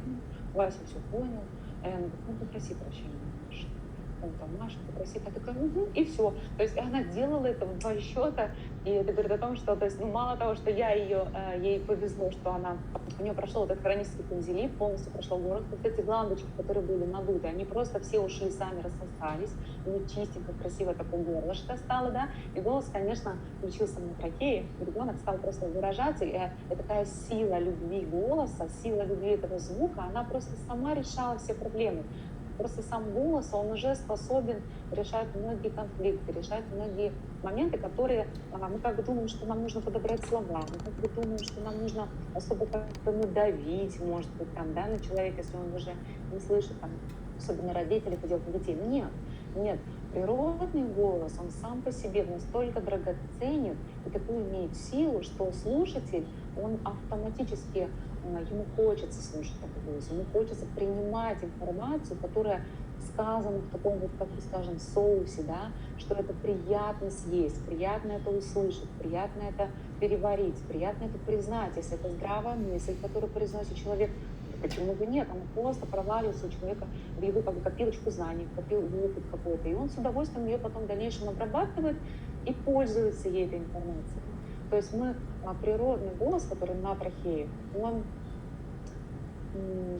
Вася все понял. И она говорит: ну попроси прощения, Маша. Он там: Маша, попроси, а такая: угу, и все. То есть она делала это в 2 счета, и это говорит о том, что, то есть, ну, мало того, что ей повезло, что у нее прошел вот этот хронический танзелит, полностью прошел город, вот эти гландочки, которые были надуты, они просто все ушли сами, рассосались, у нее чистенько, красиво такое горлышко стало, да, и голос, конечно, включился на трахее, и ребенок стал просто выражаться, и такая сила любви голоса, сила любви этого звука, она просто сама решала все проблемы. Просто сам голос, он уже способен решать многие конфликты, решать многие моменты, которые мы как бы думаем, что нам нужно подобрать слова, мы как бы думаем, что нам нужно особо как-то надавить, может быть, там, да, на человека, если он уже не слышит, там, особенно родители, делать на детей. Нет, нет, природный голос, он сам по себе настолько драгоценен и такую имеет силу, что слушатель, он автоматически, ему хочется слушать такой голос, ему хочется принимать информацию, которая сказана в таком вот, как мы скажем, соусе, да, что это приятно съесть, приятно это услышать, приятно это переварить, приятно это признать, если это здравая мысль, которую произносит человек. Почему бы нет? Она просто проваливается у человека в его как бы копилочку знаний, копил опыт какой-то, и он с удовольствием ее потом в дальнейшем обрабатывает и пользуется ей этой информацией. То есть природный голос, который на трахее, он,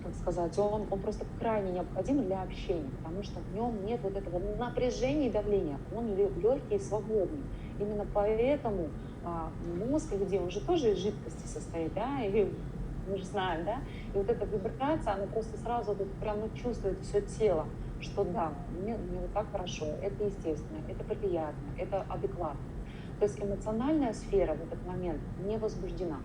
как сказать, он просто крайне необходим для общения, потому что в нем нет вот этого напряжения и давления, он легкий и свободный. Именно поэтому мозг людей, он же тоже из жидкости состоит, да, и мы же знаем, да, и вот эта вибрация, она просто сразу вот прямо чувствует все тело, что да, мне вот так хорошо, это естественно, это приятно, это адекватно. То есть эмоциональная сфера в этот момент не возбуждена.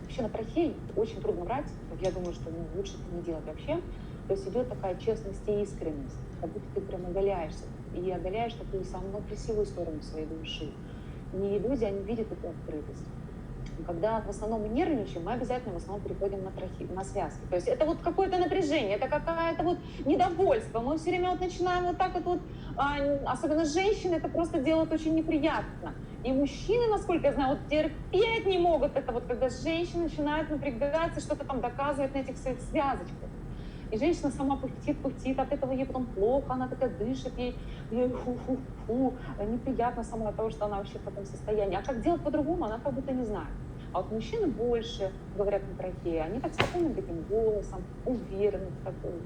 Вообще на трахее очень трудно врать, я думаю, что лучше это не делать вообще. То есть идет такая честность и искренность, как будто ты прям оголяешься, и оголяешь такую самую красивую сторону своей души. И люди, они видят эту открытость. Когда в основном мы нервничаем, мы обязательно в основном переходим на связки. То есть это вот какое-то напряжение, это какое-то вот недовольство. Мы все время вот начинаем вот так вот, особенно женщины, это просто делают очень неприятно. И мужчины, насколько я знаю, вот терпеть не могут это вот, когда женщина начинает напрягаться, что-то там доказывать на этих своих связочках. И женщина сама пыхтит, от этого ей потом плохо, она такая дышит, ей фу-фу-фу, неприятно сама от того, что она вообще в таком состоянии. А как делать по-другому, она как будто не знает. А вот мужчины больше говорят на трахее, они так спокойным таким голосом, уверенно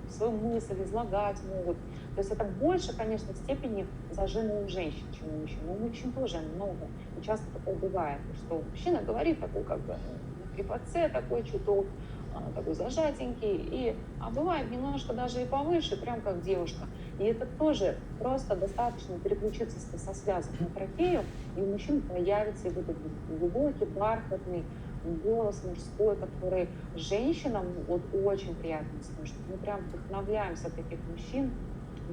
в свою мысль излагать могут. То есть это больше, конечно, в степени зажима у женщин, чем у мужчин. Но у мужчин тоже много. И часто такое бывает, что мужчина говорит такой как бы крепоце, такой чуток, такой зажатенький, а бывает немножко даже и повыше, прям как девушка. И это тоже просто достаточно переключиться со связок на трахею, и у мужчин появится вот этот глубокий, бархатный голос мужской, который женщинам вот очень приятно слушать. Мы прям вдохновляемся от таких мужчин,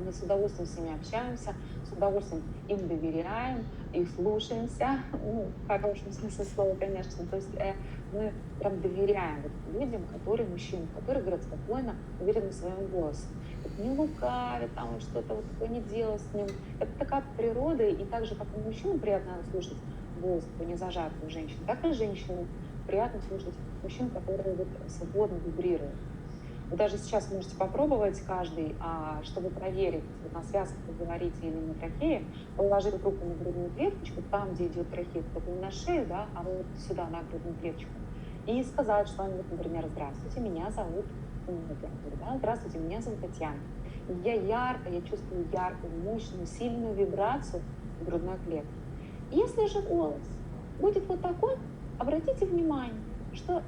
мы с удовольствием с ними общаемся, с удовольствием им доверяем, их слушаемся, в хорошем смысле слова, конечно. То есть мы прям доверяем людям, мужчинам, которые говорят спокойно, уверенно своим голосом. Это не лукавит, там что-то вот такое не делать с ним. Это такая природа, и так же, как и мужчинам приятно слушать голос такой не зажатый у женщин, так и женщинам приятно слушать мужчин, которые вот свободно вибрируют. Вы даже сейчас можете попробовать каждый, чтобы проверить, вот на связках вы говорите или на трахее, положить руку на грудную клеточку, там, где идет трахея, только не на шею, да, а вот сюда, на грудную клеточку, и сказать что-нибудь, например: здравствуйте, меня зовут, да, здравствуйте, меня зовут Татьяна. И я чувствую яркую, мощную, сильную вибрацию в грудной клетке. Если же голос будет вот такой, обратите внимание, что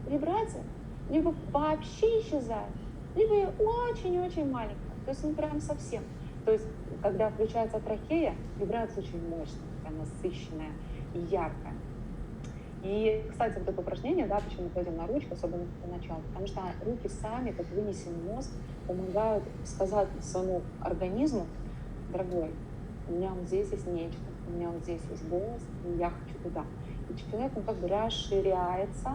вибрация либо вообще исчезает, либо очень-очень маленькая, то есть не прям совсем. То есть, когда включается трахея, вибрация очень мощная, такая насыщенная и яркая. И, кстати, вот это упражнение, да, почему мы ходим на ручку, особенно поначалу, потому что руки сами, как вынесенный мозг, помогают сказать своему организму: дорогой, у меня вот здесь есть нечто, у меня вот здесь есть голос, и я хочу туда. И человек, он как бы расширяется,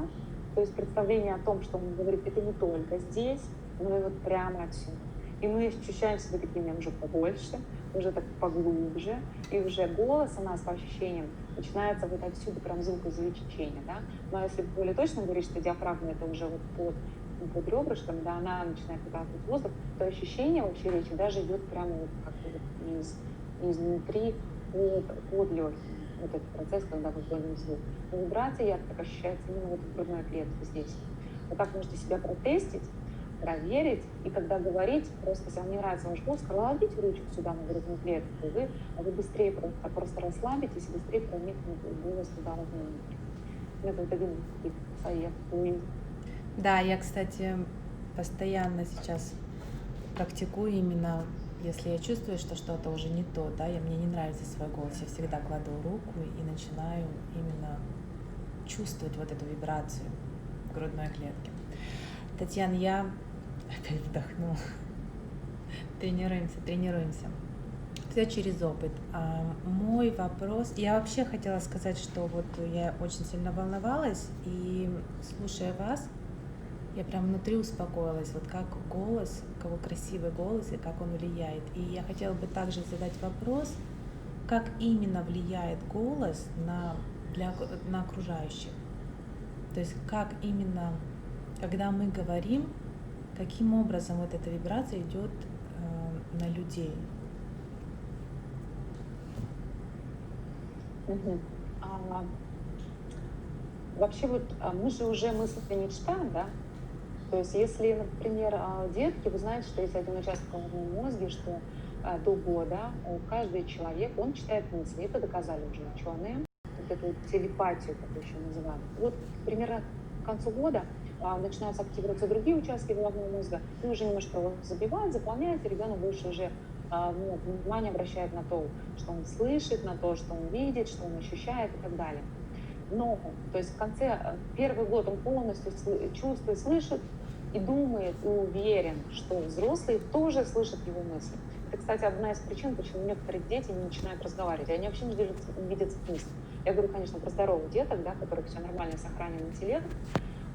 то есть представление о том, что он говорит, это не только здесь, но и вот прямо отсюда. И мы ощущаем себя такими уже побольше, уже так поглубже, и уже голос у нас по ощущениям начинается вот отсюда прям звукоизвлечение, да. Но если более точно говорить, что диафрагма это уже вот под ребрышком, да, она начинает выталкивать воздух, то ощущение вообще речи даже идет прямо вот как-то вот изнутри под легким. Вот этот процесс, когда мы вводим звук. Но вибрация ярко так ощущается именно вот в грудной клетке здесь. Вот так можете себя протестить, проверить, и когда говорить, просто если вам не нравится ваш голос, кладите ручку сюда на грудную клетку, и вы быстрее просто расслабитесь и быстрее проникнете голос туда внутрь. Это вот один из советов. Да, я, кстати, постоянно сейчас практикую именно, если я чувствую, что что-то уже не то, да, мне не нравится свой голос, я всегда кладу руку и начинаю именно чувствовать вот эту вибрацию в грудной клетке. Татьяна, я опять вдохнула. Тренируемся. Все через опыт. Мой вопрос, я вообще хотела сказать, что вот я очень сильно волновалась, и слушая вас, я прям внутри успокоилась, вот как голос, какой красивый голос и как он влияет. И я хотела бы также задать вопрос, как именно влияет голос на окружающих. То есть как именно, когда мы говорим, каким образом вот эта вибрация идет на людей. Вообще вот мы же уже мысли не читаем, да? То есть если, например, детки, вы знаете, что есть один участок в головном мозге, что до года каждый человек, он читает мысли. Это доказали уже ученые. Вот эту вот телепатию, как еще называют. Вот примерно к концу года начинаются активироваться другие участки головного мозга, и уже немножко его забивают, заполняют, и ребенок больше уже внимание обращает на то, что он слышит, на то, что он видит, что он ощущает и так далее. Но, то есть в конце, первый год он полностью чувствует, слышит и думает, и уверен, что взрослые тоже слышат его мысли. Это, кстати, одна из причин, почему некоторые дети не начинают разговаривать. Они вообще не видят смысл. Я говорю, конечно, про здоровых деток, да, которых все нормально, сохранен интеллект.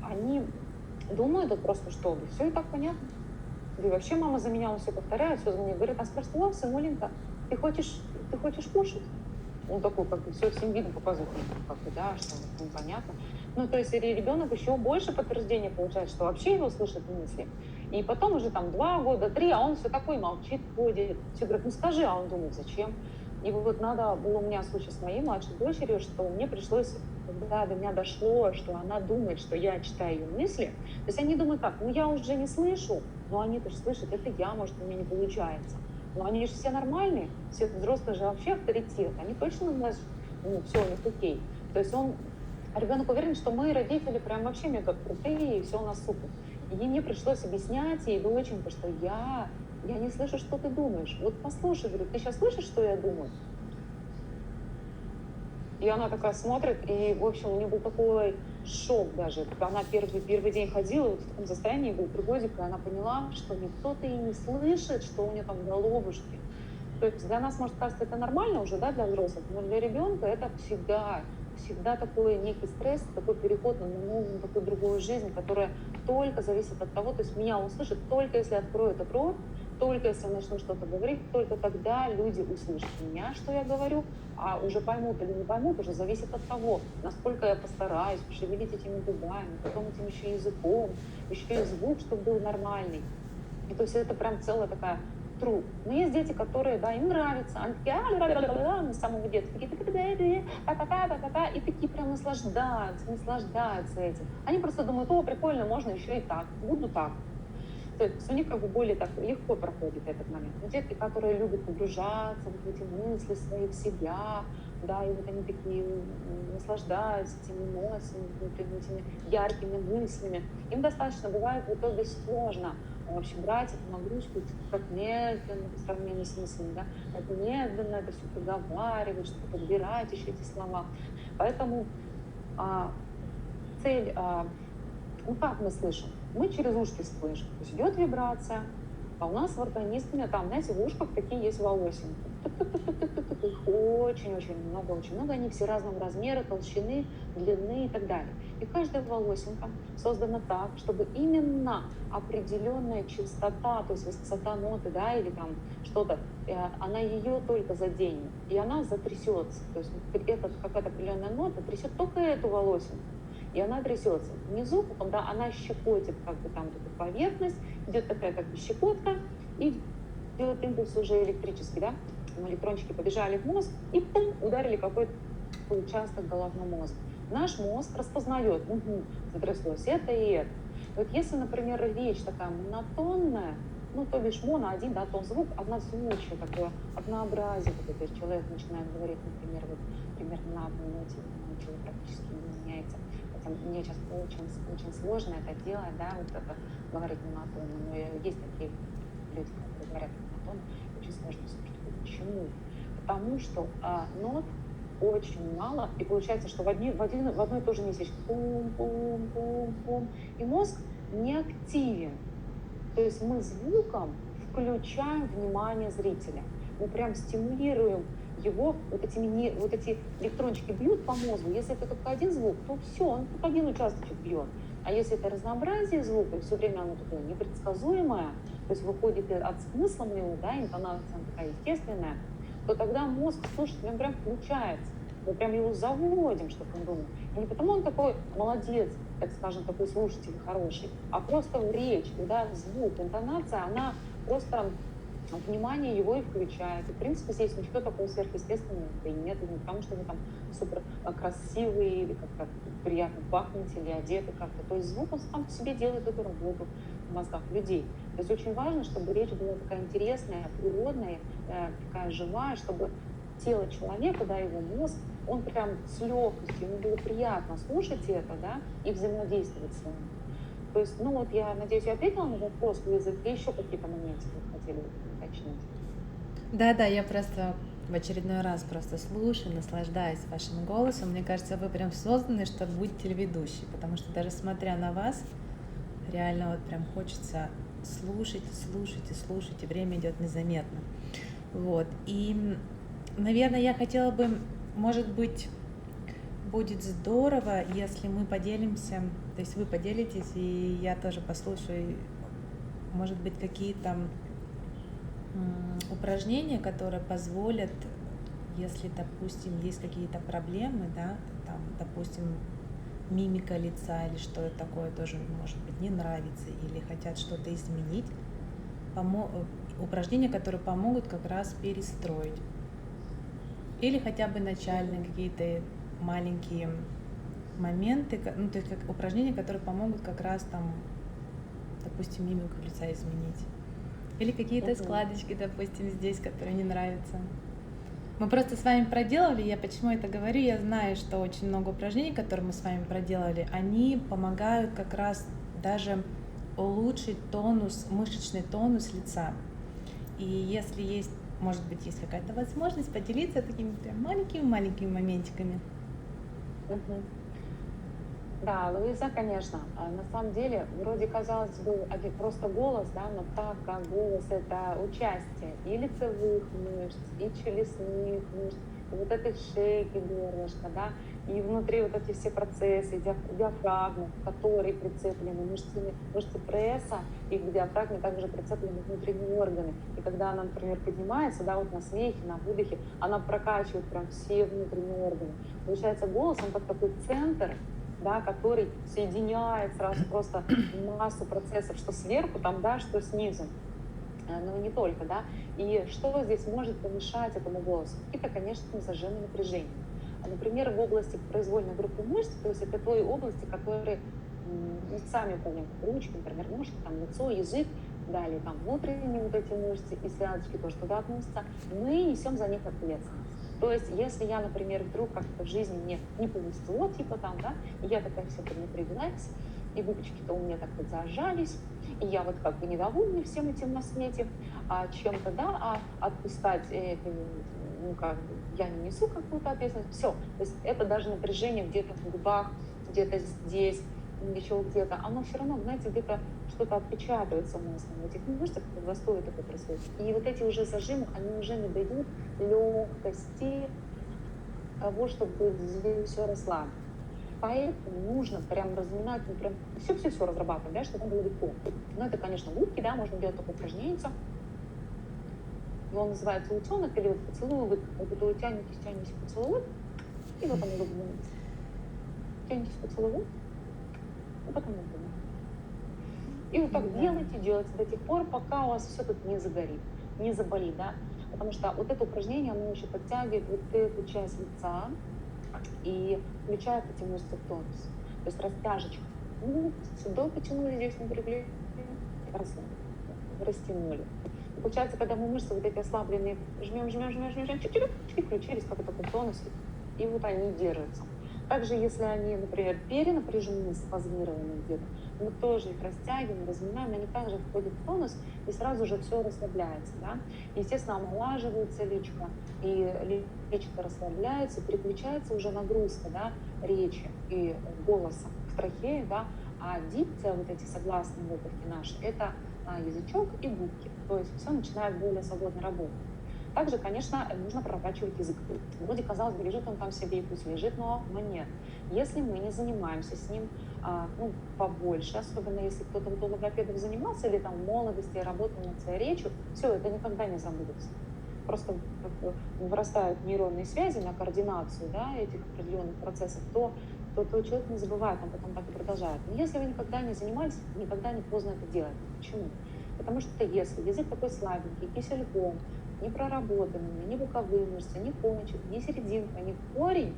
Они думают вот просто, что все и так понятно. Да и вообще мама за меня, он все повторяет, все за меня говорит, а спрашивает, сынуленька, ты хочешь кушать? Он такой, как бы, все всем видом показывает, как бы, да, что непонятно. Ну, то есть ребенок еще больше подтверждения получает, что вообще его слышат мысли. И потом уже там 2 года, 3, а он все такой молчит, ходит. Все говорят, ну скажи, а он думает, зачем? И вот надо было у меня случай с моей младшей дочерью, что мне пришлось, когда до меня дошло, что она думает, что я читаю ее мысли. То есть они думают так, ну я уже не слышу, но они-то же слышат, это я, может, у меня не получается. Но они же все нормальные, все взрослые же вообще авторитет, они точно у нас, все у них окей. То есть ребенок уверен, что мы, родители, прям вообще мега крутые, и все у нас супер. И мне пришлось объяснять ей, доченька, что я не слышу, что ты думаешь. Вот послушай, говорю, ты сейчас слышишь, что я думаю? И она такая смотрит, и, в общем, у нее был такой шок даже. Она первый день ходила, вот в таком состоянии, был 3 годика, и она поняла, что никто-то и не слышит, что у нее там в головушке. То есть для нас, может, кажется, это нормально уже, да, для взрослых, но для ребенка это всегда такой некий стресс, такой переход на новую, такую другую жизнь, которая только зависит от того, то есть меня услышат только если открою этот рот, только если я начну что-то говорить, только тогда люди услышат меня, что я говорю, а уже поймут или не поймут, уже зависит от того, насколько я постараюсь пошевелить этими губами, потом этим еще языком, еще и звук, чтобы был нормальный. И то есть это прям целая такая труд. Но есть дети, которые, да, им нравится, они такие, с самого детства, такие, и такие прям наслаждаются этим. Они просто думают, о, прикольно, можно еще и так, буду так. То есть у них как бы более так легко проходит этот момент. Но детки, которые любят погружаться вот в эти мысли свои в себя, да, и вот они такие наслаждаются этими эмоциями, этими яркими мыслями, им достаточно бывает в итоге сложно вообще брать эту нагрузку как медленно по сравнению с мыслями, да, как медленно это все проговаривать, чтобы подбирать еще эти слова. Поэтому цель, ну как мы слышим? Мы через ушки слышим. То есть идет вибрация, А у нас в организме, там, знаете, в ушках такие есть волосинки. Их очень-очень много. Они все разного размера, толщины, длины и так далее. И каждая волосинка создана так, чтобы именно определенная частота, то есть высота ноты, да, или там что-то, она ее только заденет, и она затрясется. То есть это какая-то определенная нота трясет только эту волосинку, и она трясется. Внизу, когда она щекотит как бы там эту поверхность, идет такая как бы щекотка, и делает импульс уже электрический, да, электрончики побежали в мозг и пум, ударили какой-то участок головного мозга. Наш мозг распознает, затряслось это и это. И вот если, например, речь такая монотонная, ну, то бишь моно, один, да, тон, звук, однозвучие, такое однообразие, вот это человек начинает говорить, например, вот примерно на одной ноте, ничего практически не меняется. Хотя мне сейчас очень сложно это делать, да, вот это говорить монотонно, но есть такие люди, которые говорят монотонно, очень сложно слушать. Почему? Потому что нот очень мало, и получается, что в одно и то же местечко пум-пум-пум-пум, и мозг не активен. То есть мы звуком включаем внимание зрителя. Мы прям стимулируем его, вот эти электрончики бьют по мозгу. Если это только один звук, то все, он только один участочек бьет. А если это разнообразие звука, все время оно такое непредсказуемое, то есть выходит от смысла моего, да, интонация такая естественная, то тогда мозг слушателям прям включается. Мы прям его заводим, чтобы он думал. И не потому он такой молодец, так скажем, такой слушатель хороший, а просто в речь, когда звук, интонация, она просто внимание его и включает. И, в принципе, здесь ничего такого сверхъестественного и нет. Не потому, что вы там супер красивые или как-то приятно пахнете или одеты как-то. То есть звук, он сам по себе делает эту работу в мозгах людей. То есть очень важно, чтобы речь была такая интересная, природная, такая живая, чтобы тело человека, да, его мозг, он прям с легкостью, ему было приятно слушать это, да, и взаимодействовать с вами. То есть, ну вот я надеюсь, я ответила на вопрос, вы еще какие-то моменты хотели уточнить? Да, я просто в очередной раз просто слушаю, наслаждаюсь вашим голосом. Мне кажется, вы прям созданы, чтобы быть телеведущей, потому что даже смотря на вас, реально вот прям хочется слушать, и время идет незаметно. Вот. И, наверное, я хотела бы, может быть, будет здорово, если мы поделимся, то есть вы поделитесь, и я тоже послушаю, может быть, какие-то упражнения, которые позволят, если, допустим, есть какие-то проблемы, да, там, допустим, мимика лица или что-то такое тоже, может быть, не нравится, или хотят что-то изменить, упражнения, которые помогут как раз перестроить. Или хотя бы начальные какие-то маленькие моменты, ну, то есть как упражнения, которые помогут как раз там, допустим, мимику лица изменить. Или какие-то складочки, допустим, здесь, которые не нравятся. Мы просто с вами проделали, я почему это говорю, я знаю, что очень много упражнений, которые мы с вами проделали, они помогают как раз даже улучшить тонус, мышечный тонус лица. И если есть, может быть, есть какая-то возможность поделиться такими прям маленькими моментиками. Да, Луиза, конечно. На самом деле, вроде казалось бы, просто голос, да, но так как голос — это участие и лицевых мышц, и челюстных мышц, и вот этой шейки, горлышка, да, и внутри вот эти все процессы, диафрагмы, которые прицеплены мышцы пресса, и к диафрагме также прицеплены внутренние органы. И когда она, например, поднимается, да, вот на смехе, на выдохе, она прокачивает прям все внутренние органы. Получается, голос, он как такой центр, да, который соединяет сразу просто массу процессов, что сверху, там, да, что снизу. Но и не только, да. И что здесь может помешать этому голосу? Это, конечно, зажимы напряжения. Например, в области произвольной группы мышц, то есть это той области, которые сами управляем, ручки, например, ножки, там, лицо, язык, далее там внутренние вот эти мышцы и связочки тоже туда относятся, мы несем за них ответственность. То есть, если я, например, вдруг как-то в жизни мне не повезло, типа там, да, и я такая вся напряглась, и губочки-то у меня так вот зажались, и я вот как бы недовольна всем этим на свете, чем-то, да, отпускать, ну, как бы, я не несу какую-то ответственность, все. То есть это даже напряжение где-то в губах, где-то здесь, еще где-то, оно все равно, знаете, где-то что-то отпечатывается у нас в этих мышцах, когда застой такой происходит. И вот эти уже зажимы, они уже не дают легкости того, чтобы здесь все расслабить. Поэтому нужно прям разминать, ну прям все-все-все разрабатывать, да, чтобы было легко. Но это, конечно, губки, да, можно делать такое упражнение. Он называется утенок или вот поцелуй, вот это тянетесь, поцелуй, и потом улыбнитесь. Тянетесь, поцелуй, и потом улыбнитесь. И вот так делайте до тех пор, пока у вас все тут не загорит, не заболит, да. Потому что вот это упражнение, оно еще подтягивает вот эту часть лица и включает эти мышцы в тонус. То есть растяжечка. Сюда потянули, здесь напрягли, растянули. И получается, когда мы мышцы вот эти ослабленные жмем, чуть-чуть, включились как в таком тонусе, и вот они держатся. Также, если они, например, перенапряжены, спазмированы где-то, мы тоже их растягиваем, разминаем, они также входят в тонус, и сразу же все расслабляется. Да? Естественно, омолаживается личка, и личка расслабляется, переключается уже нагрузка, да, речи и голоса в трахею, да, а дикция, вот эти согласные выпадки наши, это язычок и губки. То есть все начинает более свободно работать. Также, конечно, нужно прокачивать язык. Вроде, казалось бы, лежит он там себе и пусть лежит, но нет. Если мы не занимаемся с ним побольше, особенно если кто-то у логопедов занимался или там в молодости работал над своей речью, все, это никогда не забудется. Просто вырастают нейронные связи на координацию, да, этих определенных процессов, то человек не забывает, он потом так и продолжает. Но если вы никогда не занимались, никогда не поздно это делать. Почему? Потому что если язык такой слабенький, кисельком, не проработанными, ни боковые мышцы, ни кончик, ни серединка, ни корень,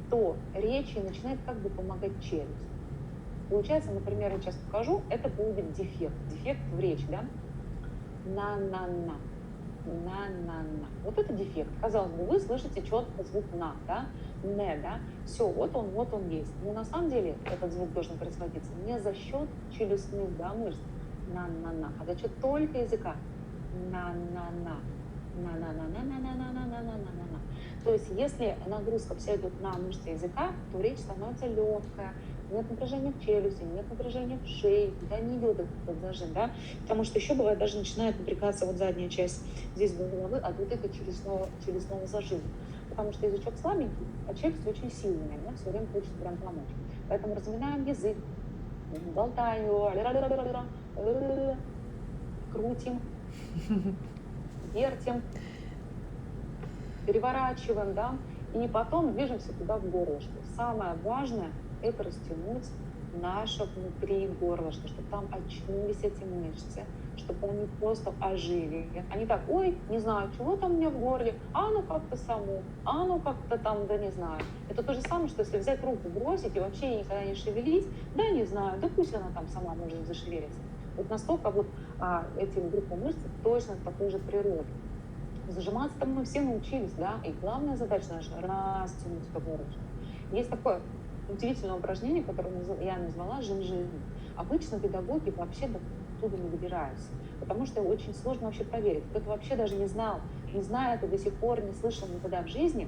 то речи начинает как бы помогать челюсть. Получается, например, я сейчас покажу, это будет дефект. Дефект в речи, да? На-на-на. На-на-на. Вот это дефект. Казалось бы, вы слышите четко звук на, да? Не, да? Все, вот он есть. Но на самом деле этот звук должен производиться не за счет челюстных, да, мышц, на-на-на, а за счет только языка. На-на-на. На-на-на-на-на-на-на-на-на-на-на. То есть, если нагрузка вся идет на мышцы языка, то речь становится легкая, нет напряжения в челюсти, нет напряжения в шее, да, не идет этот зажим, да, потому что еще бывает даже начинает напрягаться вот задняя часть здесь головы от вот этого челюстного зажима, потому что язычок слабенький, а челюсть очень сильная, да, все время хочет прям помочь. Поэтому разминаем язык, болтаем его, крутим, вертим, переворачиваем, да, и потом движемся туда в горлышко. Самое важное – это растянуть наше внутри горлышко, чтобы там очнулись эти мышцы, чтобы они просто ожили. Они так, ой, не знаю, чего там у меня в горле, а ну как-то само, а ну как-то там, да не знаю. Это то же самое, что если взять руку, бросить и вообще никогда не шевелить, да не знаю, да пусть она там сама может зашевелиться. Вот настолько вот эти группы мышц точно такой же природы. Зажиматься там мы все научились, да, и главная задача наша – растянуть это горлышко. Есть такое удивительное упражнение, которое я назвала жим-жим. Обычно педагоги вообще оттуда не добираются, потому что очень сложно вообще проверить. Кто-то вообще даже не знает и до сих пор не слышал никогда в жизни,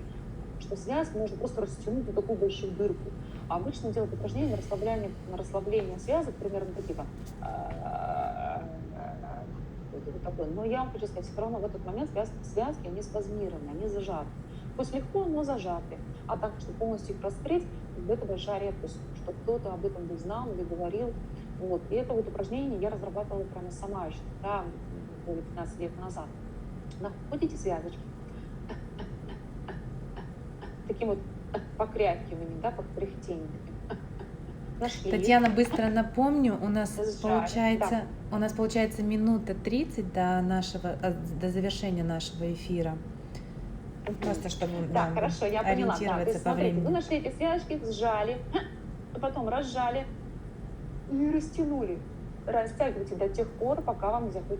что связку можно просто растянуть вот такую большую дырку. А обычно делают упражнения на расслабление связок, примерно такие там. Вот такое. Но я вам хочу сказать, все равно в этот момент связки они спазмированы, они зажаты. Пусть легко, но зажаты. А так, чтобы полностью их раскрыть, это большая редкость, что кто-то об этом не знал или говорил. Вот. И это вот упражнение я разрабатывала прямо сама еще, да, более 15 лет назад. Находите связочки. Таким вот покрякиванием, да, покряхтением. Нашли. Татьяна, быстро напомню, у нас получается, минута 30 до завершения нашего эфира. Просто чтобы да, хорошо, я поняла. Ориентироваться То есть, по смотрите, времени. вы нашли эти связочки, сжали, потом разжали и растянули. Растягивайте до тех пор, пока вам не захочется.